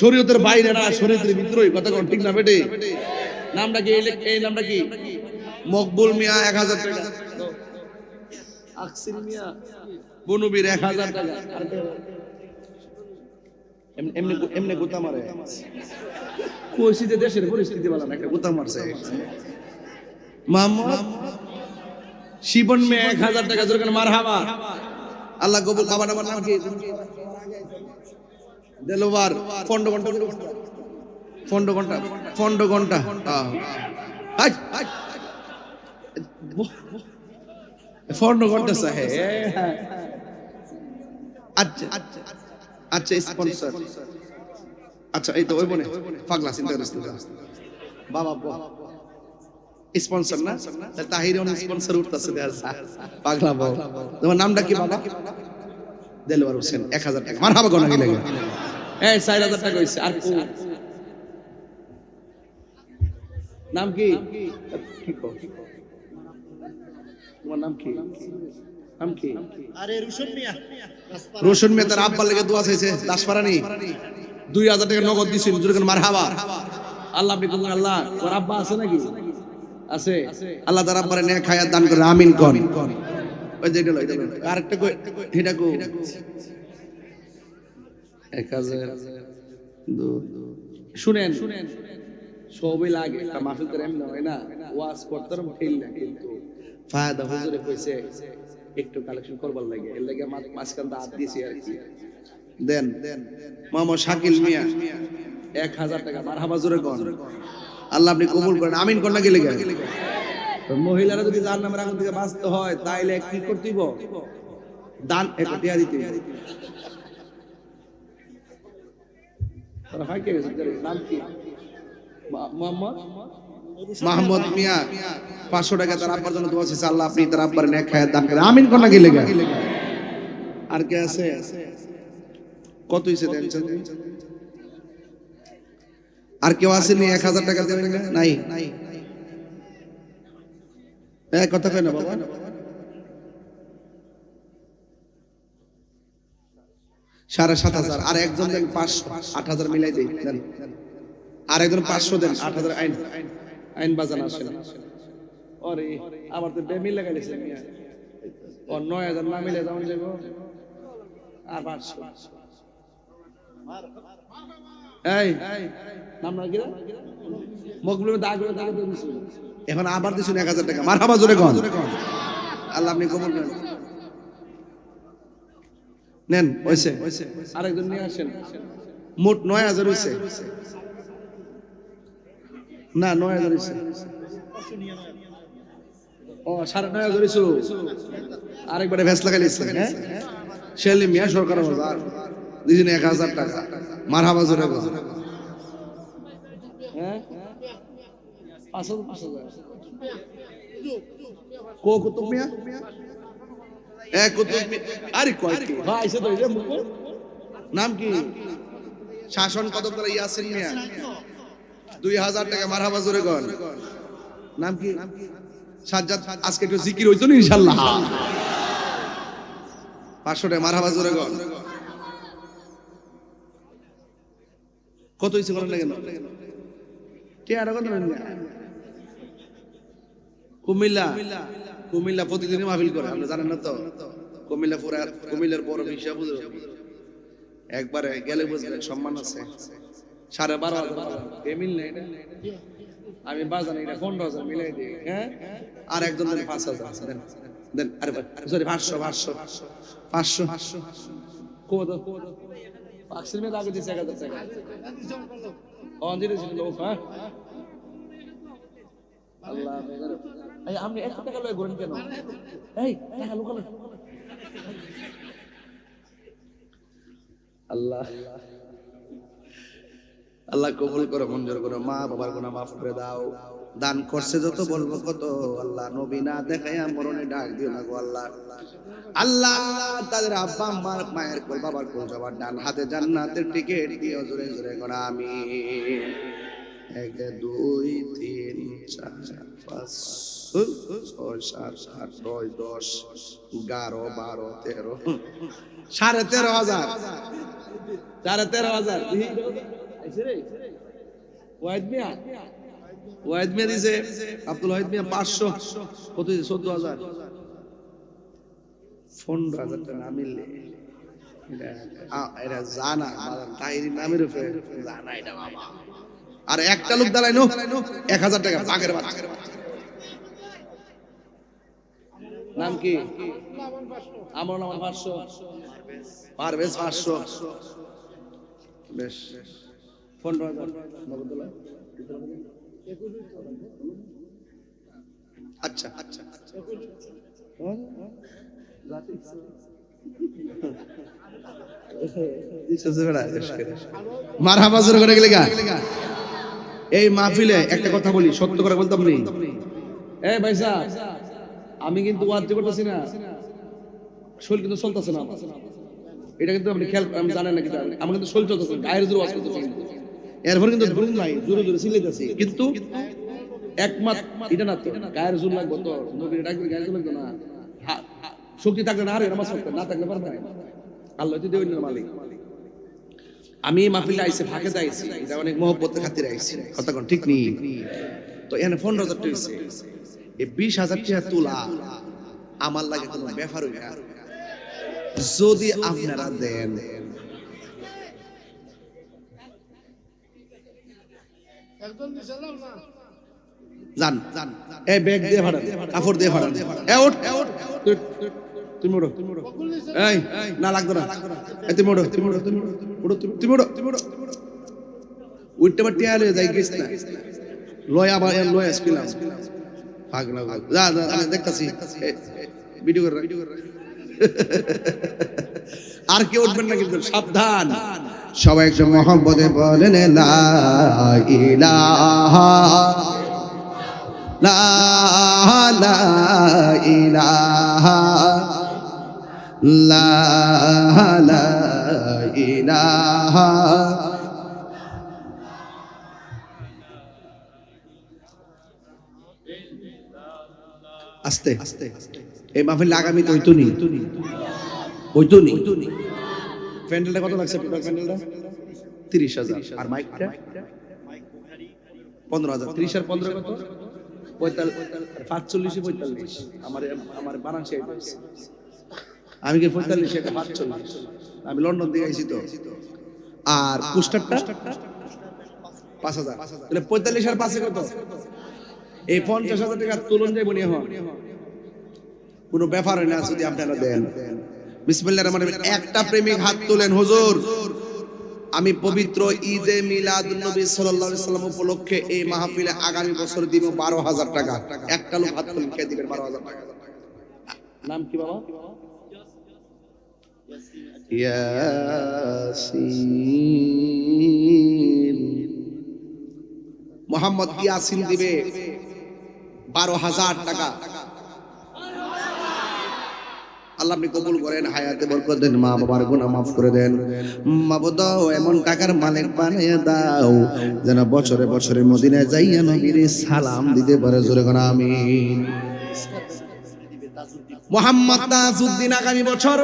শরীয়তের বাইরে না, শরীয়তের ভিতরেই কথা কোন ঠিক না বেটে? নামটা কি? এই নামটা কি? মকবুল মিয়া 1000 টাকা, আকসির মিয়া বনুবীর 1000 টাকা। এমনি এমনি গোতা মারে, কইছি যে দেশের পরিস্থিতি ভালো না, একটা গোতা মারছে। মোহাম্মদ শিবন মে 1000 টাকা জোর করে মারহাবা, আল্লাহ কবুল। বাবার নাম কি? দেলোয়ার। ফন্ড ঘন্টা ফন্ড ঘন্টা সাহেব। আচ্ছা আচ্ছা স্পন্সর, আচ্ছা এই তো ওই বনে পাগলা চিন্তা করিস বাবা স্পন্সর না, তাহির স্পন্সর উঠতেছে পাগলা বাবা। তোমার নামটা কি বাবা? দেলোয়ার হোসেন 1000 টাকা মারহাবা কোন কি লাগে? এই 4000 টাকা হইছে। আর নাম কি? তোমার নাম কি? নাম কি? আরে রোশন মিয়া। রোশন মিয়া তার আব্বার লাগে দোয়া চাইছে, দাসপারানি 2000 টাকা নগদ দিছেন, জোরে করে মারহাবা। আল্লাহ আপনি কোন আল্লাহ, তোর আব্বা আছে নাকি? আছে। আল্লাহ তার আব্বারে নেক হায়াত দান করে, আমিন কোন। ওই যে এটা লই দেবেন আরেকটা কই, এটা কো 1000 2 শুনেন সবই লাগে একটা মাহফিল করে এমন হয় না, ওয়াজ করতাম ফেল না, কিন্তু ফায়দা হুজুরে কইছে একটু কালেকশন করবার লাগে, এর লাগে মাঝখান হাত দিয়েছি আর কি। দেন মোহাম্মদ শাকিল মিয়া 1000 টাকা, মারহাবা জোরে কোন। আল্লাহ আপনি কবুল করেন, আমিন কোন না গেলে মহিলারা যদি জাহান্নামের আগুন থেকে বাঁচতে হয় তাইলে কি করতে হইব? দান একটা দেয়া দিতে হইব। তারা ভাই কে গেছে, নাম কি? মাহমুদ মিয়া 500 টাকা তার আব্বার জন্য দোয়া চাইছে, আল্লাহ আপনি তার আব্বার নেক হায়াত দান করেন, আমিন কোন না গেলে। আর কে আছে? কত হইছে দেন? আর কেউ আসেনি 1000 টাকা দেবেন? নাই এক কথা কয় না বাবা। সাড়ে 7000। আর একজন দেন 500, 8000 মিলাই দেই দেন। আর একজন 500 দেন, 8000। আইন বাজান আসেন। ওরে আবার তো বেমিল লাগাইছে মিয়া, ও 9000 না মিলে যাওন যাবো আর 500। এই নাম না কি মকবুলের দাগ করে দাগ দিয়ে দিছি, এখন আবার দিছেন 1000 টাকা, মারহাবা জোরে কোন। আল্লাহ আপনি কবুল করেন। নেন হইছে, আরেকজন নিয়ে আসেন। মোট 9000 হইছে না? 9000 হইছে। ও 9500 হইছে। আরেকবারে ভেস লাগাইছে। হ্যাঁ সেলিম মিয়া সরকার বাজার দিছেন 1000 টাকা, মারহাবা জোরে কোন। হ্যাঁ 5000 কো কুতুব মিয়া এক কুতুব মিয়া। আরে কয় কি ভাই এসে তো এই নাম কি? শাসন কত করে? ইয়াসিন মিয়া 2000 টাকা, মারহাবা জোরে কোন। নাম কি? সাজ্জাদ। আজকে একটু জিকির হইতো না ইনশাআল্লাহ। 500 টাকা, মারহাবা জোরে কোন। কত হইছে বলেন না কেন? কে আর কত নেন না? কুমিল্লা প্রতিদিনই মাহফিল করে, আপনি জানেন না তো? কুমিল্লা পুরা, কুমিল্লার বড় হিসাব একবারে গেলে বুঝবেন সম্মান আছে। 12,500 এমিল নেই না, আমি বাজান এটা 15,000 মিলাই দিই। হ্যাঁ আর একজন দেন 5000 দেন দেন। আরে সরি 500 কত পাকসিল মে আগে দিছে 1000 টাকা অঞ্জিরে ছিল লোক। হ্যাঁ আল্লাহ এই আপনি 1 টাকা লয় করেন কেন? এই টাকা লোকাল। আল্লাহ আল্লাহ কবুল করো, মঞ্জুর করো, মা বাবার গুনাহ মাফ করে দাও। দান করছে যত বলবো কত। আল্লাহ নবী না দেখাইয়া মরণে ডাক দিও না গো আল্লাহ। আল্লাহ তাদের আব্বা আম্মার মায়ের কোল বাবার কোল সবার ডান হাতে জান্নাতের টিকিট দিও, জোরে জোরে করো আমিন। 1 2 3 4 5 6 7 8 9 10 11 12 13 13,500 13,500 ওয়াহিদ মিয়া দিছে, আব্দুল ওয়াহিদ মিয়া 500 কত দিছে? 14,000 15,000 টাকা না মিললে এটা জানা তাইরি নামের উপরে জানা এটা বাবা। আর একটা লোক দাঁড়াইনো 1000 টাকা বাগের বাচ্চা। নাম কি? আমার নাম 500 পারভেজ 500 বেশ 15,000 নবদলা। আচ্ছা মারহাবা জোরে করে গেলে গা। এই মাহফিলে একটা কথা বলি, সত্য করে বলতাম নেই। এই ভাই সাহেব, আমি কিন্তু ওয়াজ করতেছি না, শরীর কিন্তু চলতেছে না। এটা কিন্তু আপনি খেয়াল, আমি জানেন না কিন্তু আমার কিন্তু শরীর চলতেছে, গায়ের জোরে ওয়াজ করতেছি। এরপর কিন্তু ঘুম নাই, জোরে জোরে চিল্লাইতেছি, কিন্তু একমাত্র এটা না তো গায়ের জোর লাগবে তো। নবীর ডাকলে গায়ের জোর লাগবে না? শক্তি থাকলে না, আর নামাজ পড়তে না থাকলে পারবে না। আল্লাহ তো দেওয়ার মালিক। আমি মাহফিলে আইছি, ফাঁকে আইছি, এটা অনেক মহব্বতের খাতিরে আইছি, কথা কোন ঠিক নেই? তো এখানে 15,000 টাকা হইছে, এই 20,000 টাকা তোলা আমার লাগে কোনো ব্যাপার হই না। যদি আপনারা দেন যান এই ব্যাগ দিয়ে ফাড়ান, কাপড় দিয়ে ফাড়ান। এ ওঠ, তুমি ওঠো। এই না লাগবে না, তুমি ওঠো, তুমি ওঠো, তুমি ওঠো, তুমি ওঠো, তুমি ওঠো। উঠতে পারতে আলে যাই গেছ না লয় আবার লয় আসছিলাম পাগলা যা যা আমি দেখতাছি ভিডিও করে আর কেউ উঠবেন না কিন্তু সাবধান। সবাই একটু মহব্বতে বলেন লা ইলাহা লা ইলাহা লা ইলাহা। আস্তে এই মাহফিল আগামী তো হইতো নি প্যান্ডেলটা কত লাগছে? টোটাল প্যান্ডেলটা 30,000 আর মাইকটা 15,000। 30 আর 15 কত? 45 আমার বানান শেষ আমি কি 45 এটা 45। আমি লন্ডন থেকে আইছি তো। আর পোস্টারটা 5,000, তাহলে 45 আর 5 কত? এই 50,000 টাকা তুলন যাইব নি এখন কোনো ব্যাপার হয় না যদি আপনারা দেন। বিসমিল্লাহির রহমানির রহিম। একটা প্রেমিক হাত তুলেন হুজুর, আমি পবিত্র ঈদে মিলাদুন নবী সাল্লাল্লাহু আলাইহি সাল্লাম উপলক্ষে এই মাহফিলে আগামী বছর দিব 12,000 টাকা। একটা লোক হাত তুলেন, কে দিবেন 12,000 টাকা? নাম কি বাবা? ইয়াসিন। মোহাম্মদ ইয়াসিন দিবে 12,000 টাকা। আল্লাহ আপনি কবুল করেন, হায়াতে বরকত দেন, মা বাবার গুনাহ মাফ করে দেন। মাবুদ এমন টাকার মালিক বানিয়ে দাও যেন বছরে বছরে মদিনায় যাইয়া নবীর সালাম দিতে পারে। জোরে কোন আমিন। মোহাম্মদ তাজউদ্দিন আগামী বছর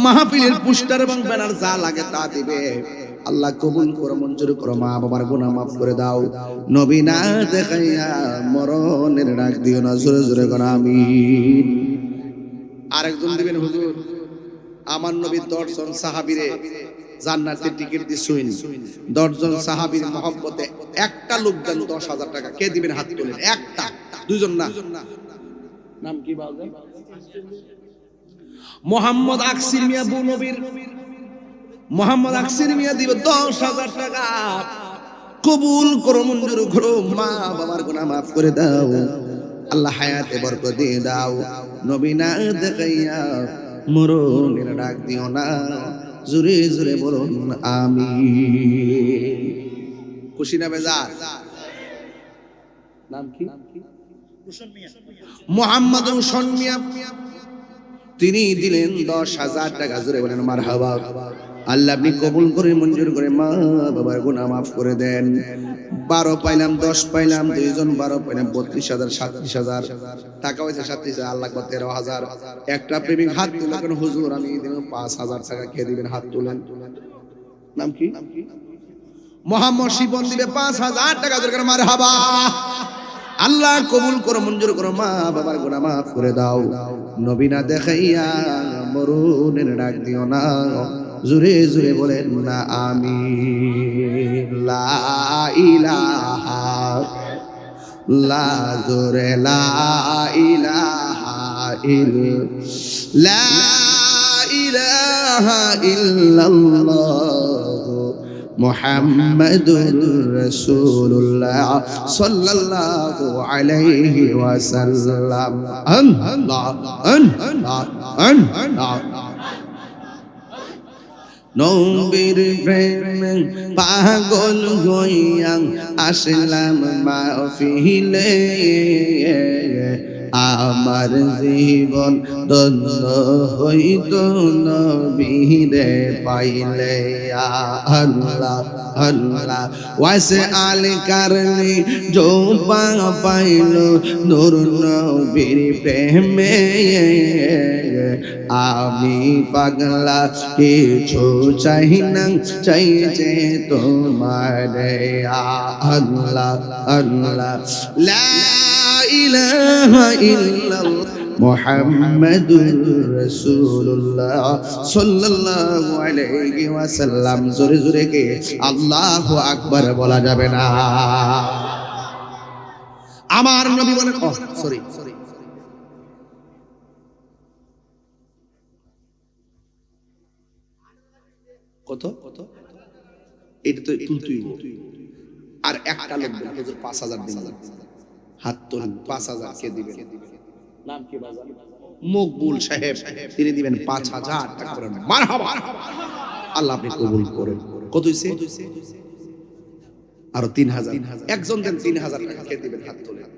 মাহফিলের পোস্টার এবং ব্যানার যা লাগে তা দিবে। আল্লাহ কবুল করো, মঞ্জুর করো, মা বাবার গুনাহ মাফ করে দাও। নবী না দেখাইয়া মরণের ডাক দিও না। জোরে জোরে কোন আমিন। আরেকজন দিবেন হুজুর, আমার নবী 10 জন সাহাবীরে জান্নাতের টিকিট দিছুন। 10 জন সাহাবীর মহব্বতে একটা লোক দেন 10,000 টাকা। কে দিবেন হাত তোলেন? একটা, দুইজন না। নাম কি বাবা? মোহাম্মদ আকসির মিয়া বউ নবীর। মোহাম্মদ আকসির মিয়া দিবে 10,000 টাকা। কবুল করো, মঞ্জুর করো, মা বাবার গুনাহ মাফ করে দাও। আল্লাহ হায়াতে বরকত দিয়ে দাও। নবী না দেখাইয়া মরণের ডাক দিও না। জোরে জোরে বলুন আমিন। খুশি না বেজার? নাম কি? মোহাম্মদ রুশন মিয়া। তিনি দিলেন 10,000 টাকা। জোরে বলেন মারহাবা। আল্লাহ আপনি কবুল করে মঞ্জুর করে মা বাবার গুনাহ মাফ করে দেন। 12 পাইলাম, 10 পাইলাম, 2 জন 12 পাইলাম, 32,000, 37,000 টাকা হয়েছে। 37,000 আল্লাহ 13,000। একটা প্রেমিক হাত তুলে কেন হুজুর আমি দিব 5,000 টাকা। কে দিবেন হাত তুলেন? নাম কি? মোহাম্মদ শিবন দিবে 5,000 টাকা। দরকার মারহাবা। আল্লাহ কবুল করো, মঞ্জুর করো, মা বাবার গুনাহ মাফ করে দাও। নবী না দেখাইয়া মরণের ডাক দিও না। জোরে জোরে বলেন না আমিন। লা ইলাহা লা জোরে লা ইলাহা লা ইলাহা ইল্লাল্লাহ মুহাম্মাদুর রাসূলুল্লাহ সাল্লাল্লাহু আলাইহি ওয়াসাল্লাম। নবীর প্রেমে পাগল হইয়া আসলাম মাহফিলে। আমার জীবন ধন্য হইত নবীরে পাইলে। আল্লাহ আল্লাহ ওয়াসে আল কারনি जो পাইল নূর নবীর প্রেমে। আমি পাগলা কিছু চাই না, চাই যে তোমারে। আল্লাহ আল্লাহ লা ইলাহা ইল্লাল্লাহ মুহাম্মাদুর রাসূলুল্লাহ সাল্লাল্লাহু আলাইহি ওয়াসাল্লাম। জোরে জোরে কে আল্লাহু আকবার বলা যাবে না? আমার নবী বলেন, সরি কত কত, এটা তো তুই আর একটা লোক বলে হুজুর 5000 দিন, হাত তুলুন 5000 কে দিবেন? নাম কি বাজার? মকবুল সাহেব, তিনি দিবেন 5000 টাকা করে। মারহাবা, আল্লাহ আপনি কবুল করেন। কত হইছে? আর 3000। একজন দেন 3000 টাকা, কে দিবেন? হাত তুলেন।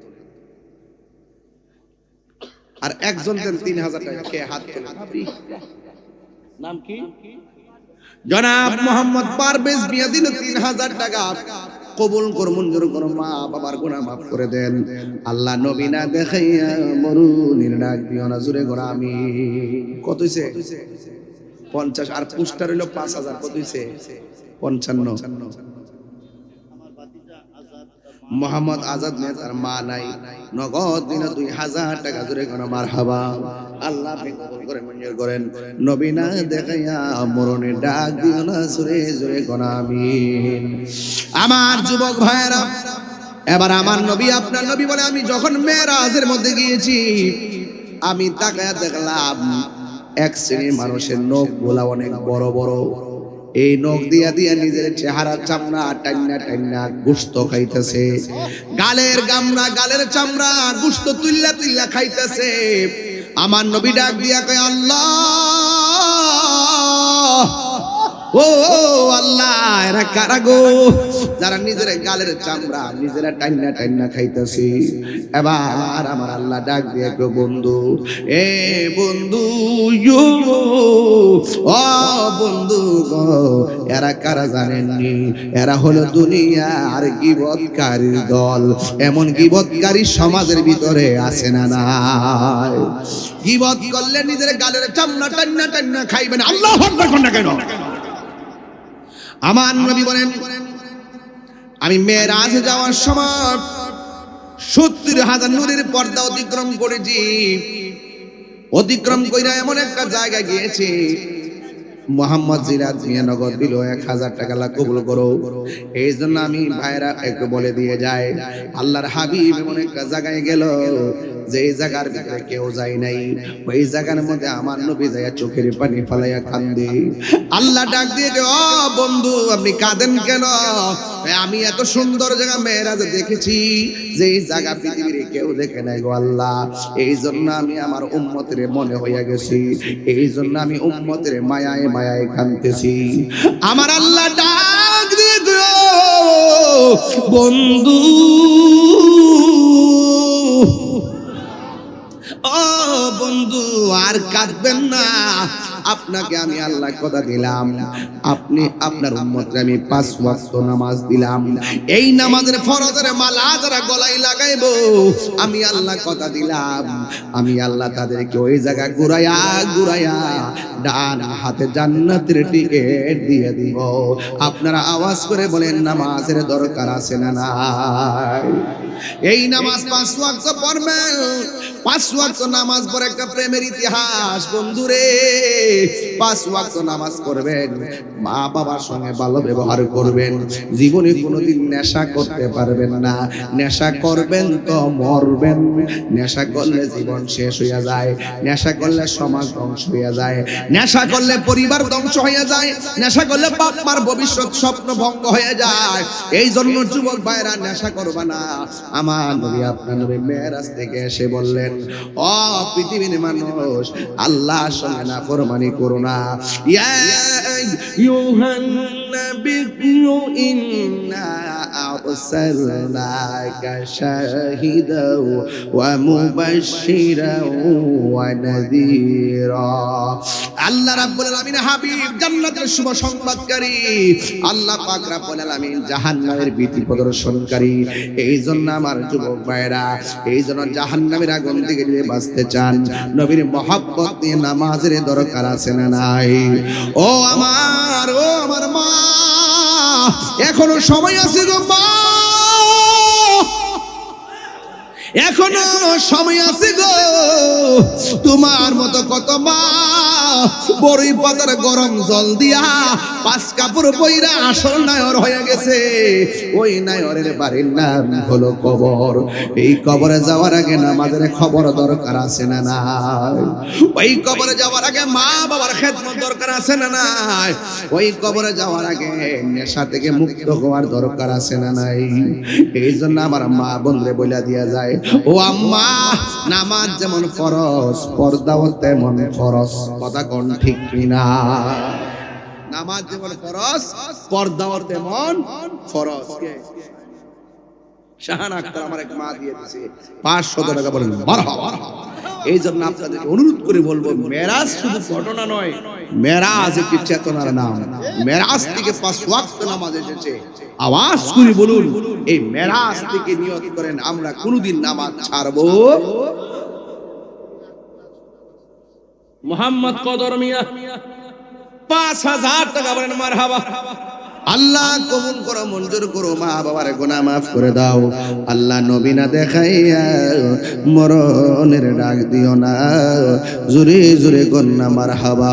আর একজন দেন 3000 টাকা, কে? হাত তুলেন। নাম কি? জনাব মোহাম্মদ পারভেজ মিয়া দিল 3000 টাকা। কবুল কর, মঞ্জুর কর, মা বাবার গুনাহ মাফ করে দেন। আল্লাহ নবী না দেখাইয়া মরুনির ডাক দিও না, জুরে কর আমিন। কত হইছে? 50। আর পোস্টার হইলো 5000। কত হইছে? 55। মোহাম্মদ আজাদ মিয়া, তার মা নাই, নগদ দিন 2000 টাকা। জুরে কর মারহাবা। আল্লাহ আপনি কবুল করে মঞ্জুর করেন। নবী না দেখাইয়া মরণের ডাক দিও না, জোরে জোরে কর আমিন। আমার যুবক ভাইরা, এবার আমার নবী, আপনার নবী বলে, আমি যখন মেরাজের মধ্যে গিয়েছি, আমি তাকায়া দেখলাম এক শ্রেণীর মানুষের নখ গুলা অনেক বড় বড়। এই নখ দিয়া দিয়া নিজের চেহারা চামড়া টাইনা টাইনা গোশত খাইতেছে। গালের গামড়া, গালের চামড়া, গোশত তুল্লা তুল্লা খাইতেছে। আমার নবী ডাক দিয়া কয়, আল্লাহ, ও আল্লাহ, এরা কারা গো, যারা নিজের গালের চামড়া নিজেরা টাইনা টাইনা খাইতেছে? এবার আমার আল্লাহ ডাক দিয়ে কয়, বন্ধু, এ বন্ধু, ও বন্ধু গো, এরা কারা জানেননি? এরা হলো দুনিয়ার গীবতকারীর দল। এমন গীবতকারী সমাজের ভিতরে আছে না নাই? গীবত করলে নিজের গালের চামড়া টাইনা টাইনা খাইবেন। আল্লাহু আকবার কোনটা কেন? আমার নবী বলেন, আমি মেরাজে যাওয়ার সময় 70,000 নূরের পর্দা অতিক্রম করেছি। অতিক্রম কইরা এমন একটা জায়গায় গিয়েছি, মোহাম্মদ জিরাত মিয়া নগদ দিল 1000 টাকা, লা কবুল করো। এই জন্য আমি ভাইরা একটু বলে দিয়ে যায়, আল্লাহর হাবিব এমন একটা জায়গায় গেল যে জায়গার ভিতরে কেউ যায় নাই। ওই জায়গার মধ্যে আমার নবী যায় চোখের পানি ফালাইয়া কান্দে। আল্লাহ ডাক দিয়ে, ও বন্ধু, আপনি কাঁদেন কেন? আমি এত সুন্দর জায়গা মেরাজে দেখেছি, যে এই জায়গা পৃথিবীর কেউ দেখে নাই গো আল্লাহ। এই জন্য আমি আমার উম্মতের মনে হইয়া গেছি, এই জন্য আমি উম্মতের মায়ায় মায়ায় কাঁদতেছি। আমার আল্লাহ ডাক দিয়ে, বন্ধু, ও বন্ধু, আর কাঁদবেন না। আপনাকে আমি আল্লাহ কথা দিলাম, আপনি আপনার উম্মতকে আমি 5 ওয়াক্ত নামাজ দিলাম। এই নামাজের ফরজের মালা যারা গলায় লাগাইবো, আমি আল্লাহ কথা দিলাম, আমি আল্লাহ তাদেরকে ওই জায়গা ঘুরাইয়া ঘুরাইয়া ডান হাতে জান্নাতের টিকিট দিয়ে দিব। আপনারা আওয়াজ করে বলেন, নামাজের দরকার আছে না নাই? এই নামাজ 5 ওয়াক্ত পড়বেন। 5 ওয়াক্ত নামাজ পড়ে একটা প্রেমের ইতিহাস বন্ধুরে। 5 ওয়াক্ত নামাজ পড়বেন, মা বাবার সঙ্গে ভালো ব্যবহার করবেন, জীবনে কোনোদিন নেশা করতে পারবেন না। নেশা করবেন তো মরবেন। নেশা করলে জীবন শেষ হইয়া যায়, নেশা করলে সমাজ ধ্বংস হইয়া যায়, নেশা করলে পরিবার ধ্বংস হইয়া যায়, নেশা করলে বাপ মার ভবিষ্যৎ স্বপ্ন ভঙ্গ হয়ে যায়। এই জন্য যুবক ভাইরা, নেশা করবা না। আমার নবী, আপনার নবী মেরাজ থেকে এসে বললেন, ও পৃথিবীর মানুষ, আল্লাহর সঙ্গে নাফরমানি করো না। ইয়া আইয়ুহান নাবিয়্যু ইন্না আরসালনাকা শাহিদাও ওয়া মুবাশশিরাও ওয়া নাযীরা। আল্লাহ রাব্বুল আলামিন হাবিব জান্নাতের শুভ সংবাদকারী, আল্লাহ পাক রাব্বুল আলামিন জাহান্নামের ভীতি প্রদর্শনকারী। এই জন্য আমার যুবক ভাইরা, এই জন্য জাহান্নামের আগুন থেকে যদি বাঁচতে চান, নবীর মহব্বত নিয়ে নামাজের দরকার আছে না নাই? ও আমার মা, এখনো সময় আছে গো মা। এখনো সময় আছে গো, তোমার মতো কত মা বড়ই পাতার গরম জল দিয়া 5 কাপড় পইরা আসল নায়র হয়ে গেছে। ওই নায়রের বাড়ির নাম হলো কবর। এই কবরে যাওয়ার আগে নামাজের খবর দরকার আছে না নাই? ওই কবরে যাওয়ার আগে মা বাবার খেদমত দরকার আছে না নাই? ওই কবরে যাওয়ার আগে নেশা থেকে মুক্ত হওয়ার দরকার আছে না নাই? এই জন্য আমার মা বোনরে বইলা দিয়া যায়, ও আম্মা, নামাজ যেমন ফরজ, পর্দাও তেমন ফরজ। কথা কোন ঠিক কিনা? নামাজ যেমন ফরজ, পর্দাও তেমন ফরজ। শাহান আক্তার আমার এক মা দিয়ে দিয়েছে 500 টাকা, বলেন মারহাবা। এই জন্য আপনাদেরকে অনুরোধ করে বলবো, মেরাজ শুধু ঘটনা নয়, মেরাজ একটি চেতনার নাম। মেরাজ থেকে 5 ওয়াক্ত নামাজ এসেছে। আওয়াজ করে বলুন, এই মেরাজ থেকে নিয়ত করেন আমরা কোনদিন নামাজ ছাড়বো। মোহাম্মদ কদর মিয়া 5000 টাকা, বলেন মারহাবা। আল্লাহ কবুল করো, মঞ্জুর করো, মা বাবার গুনাহ মাফ করে দাও। আল্লাহ নবী না দেখাইয়া মরণের ডাক দিও না। জোরে জোরে কন্যা মারহাবা।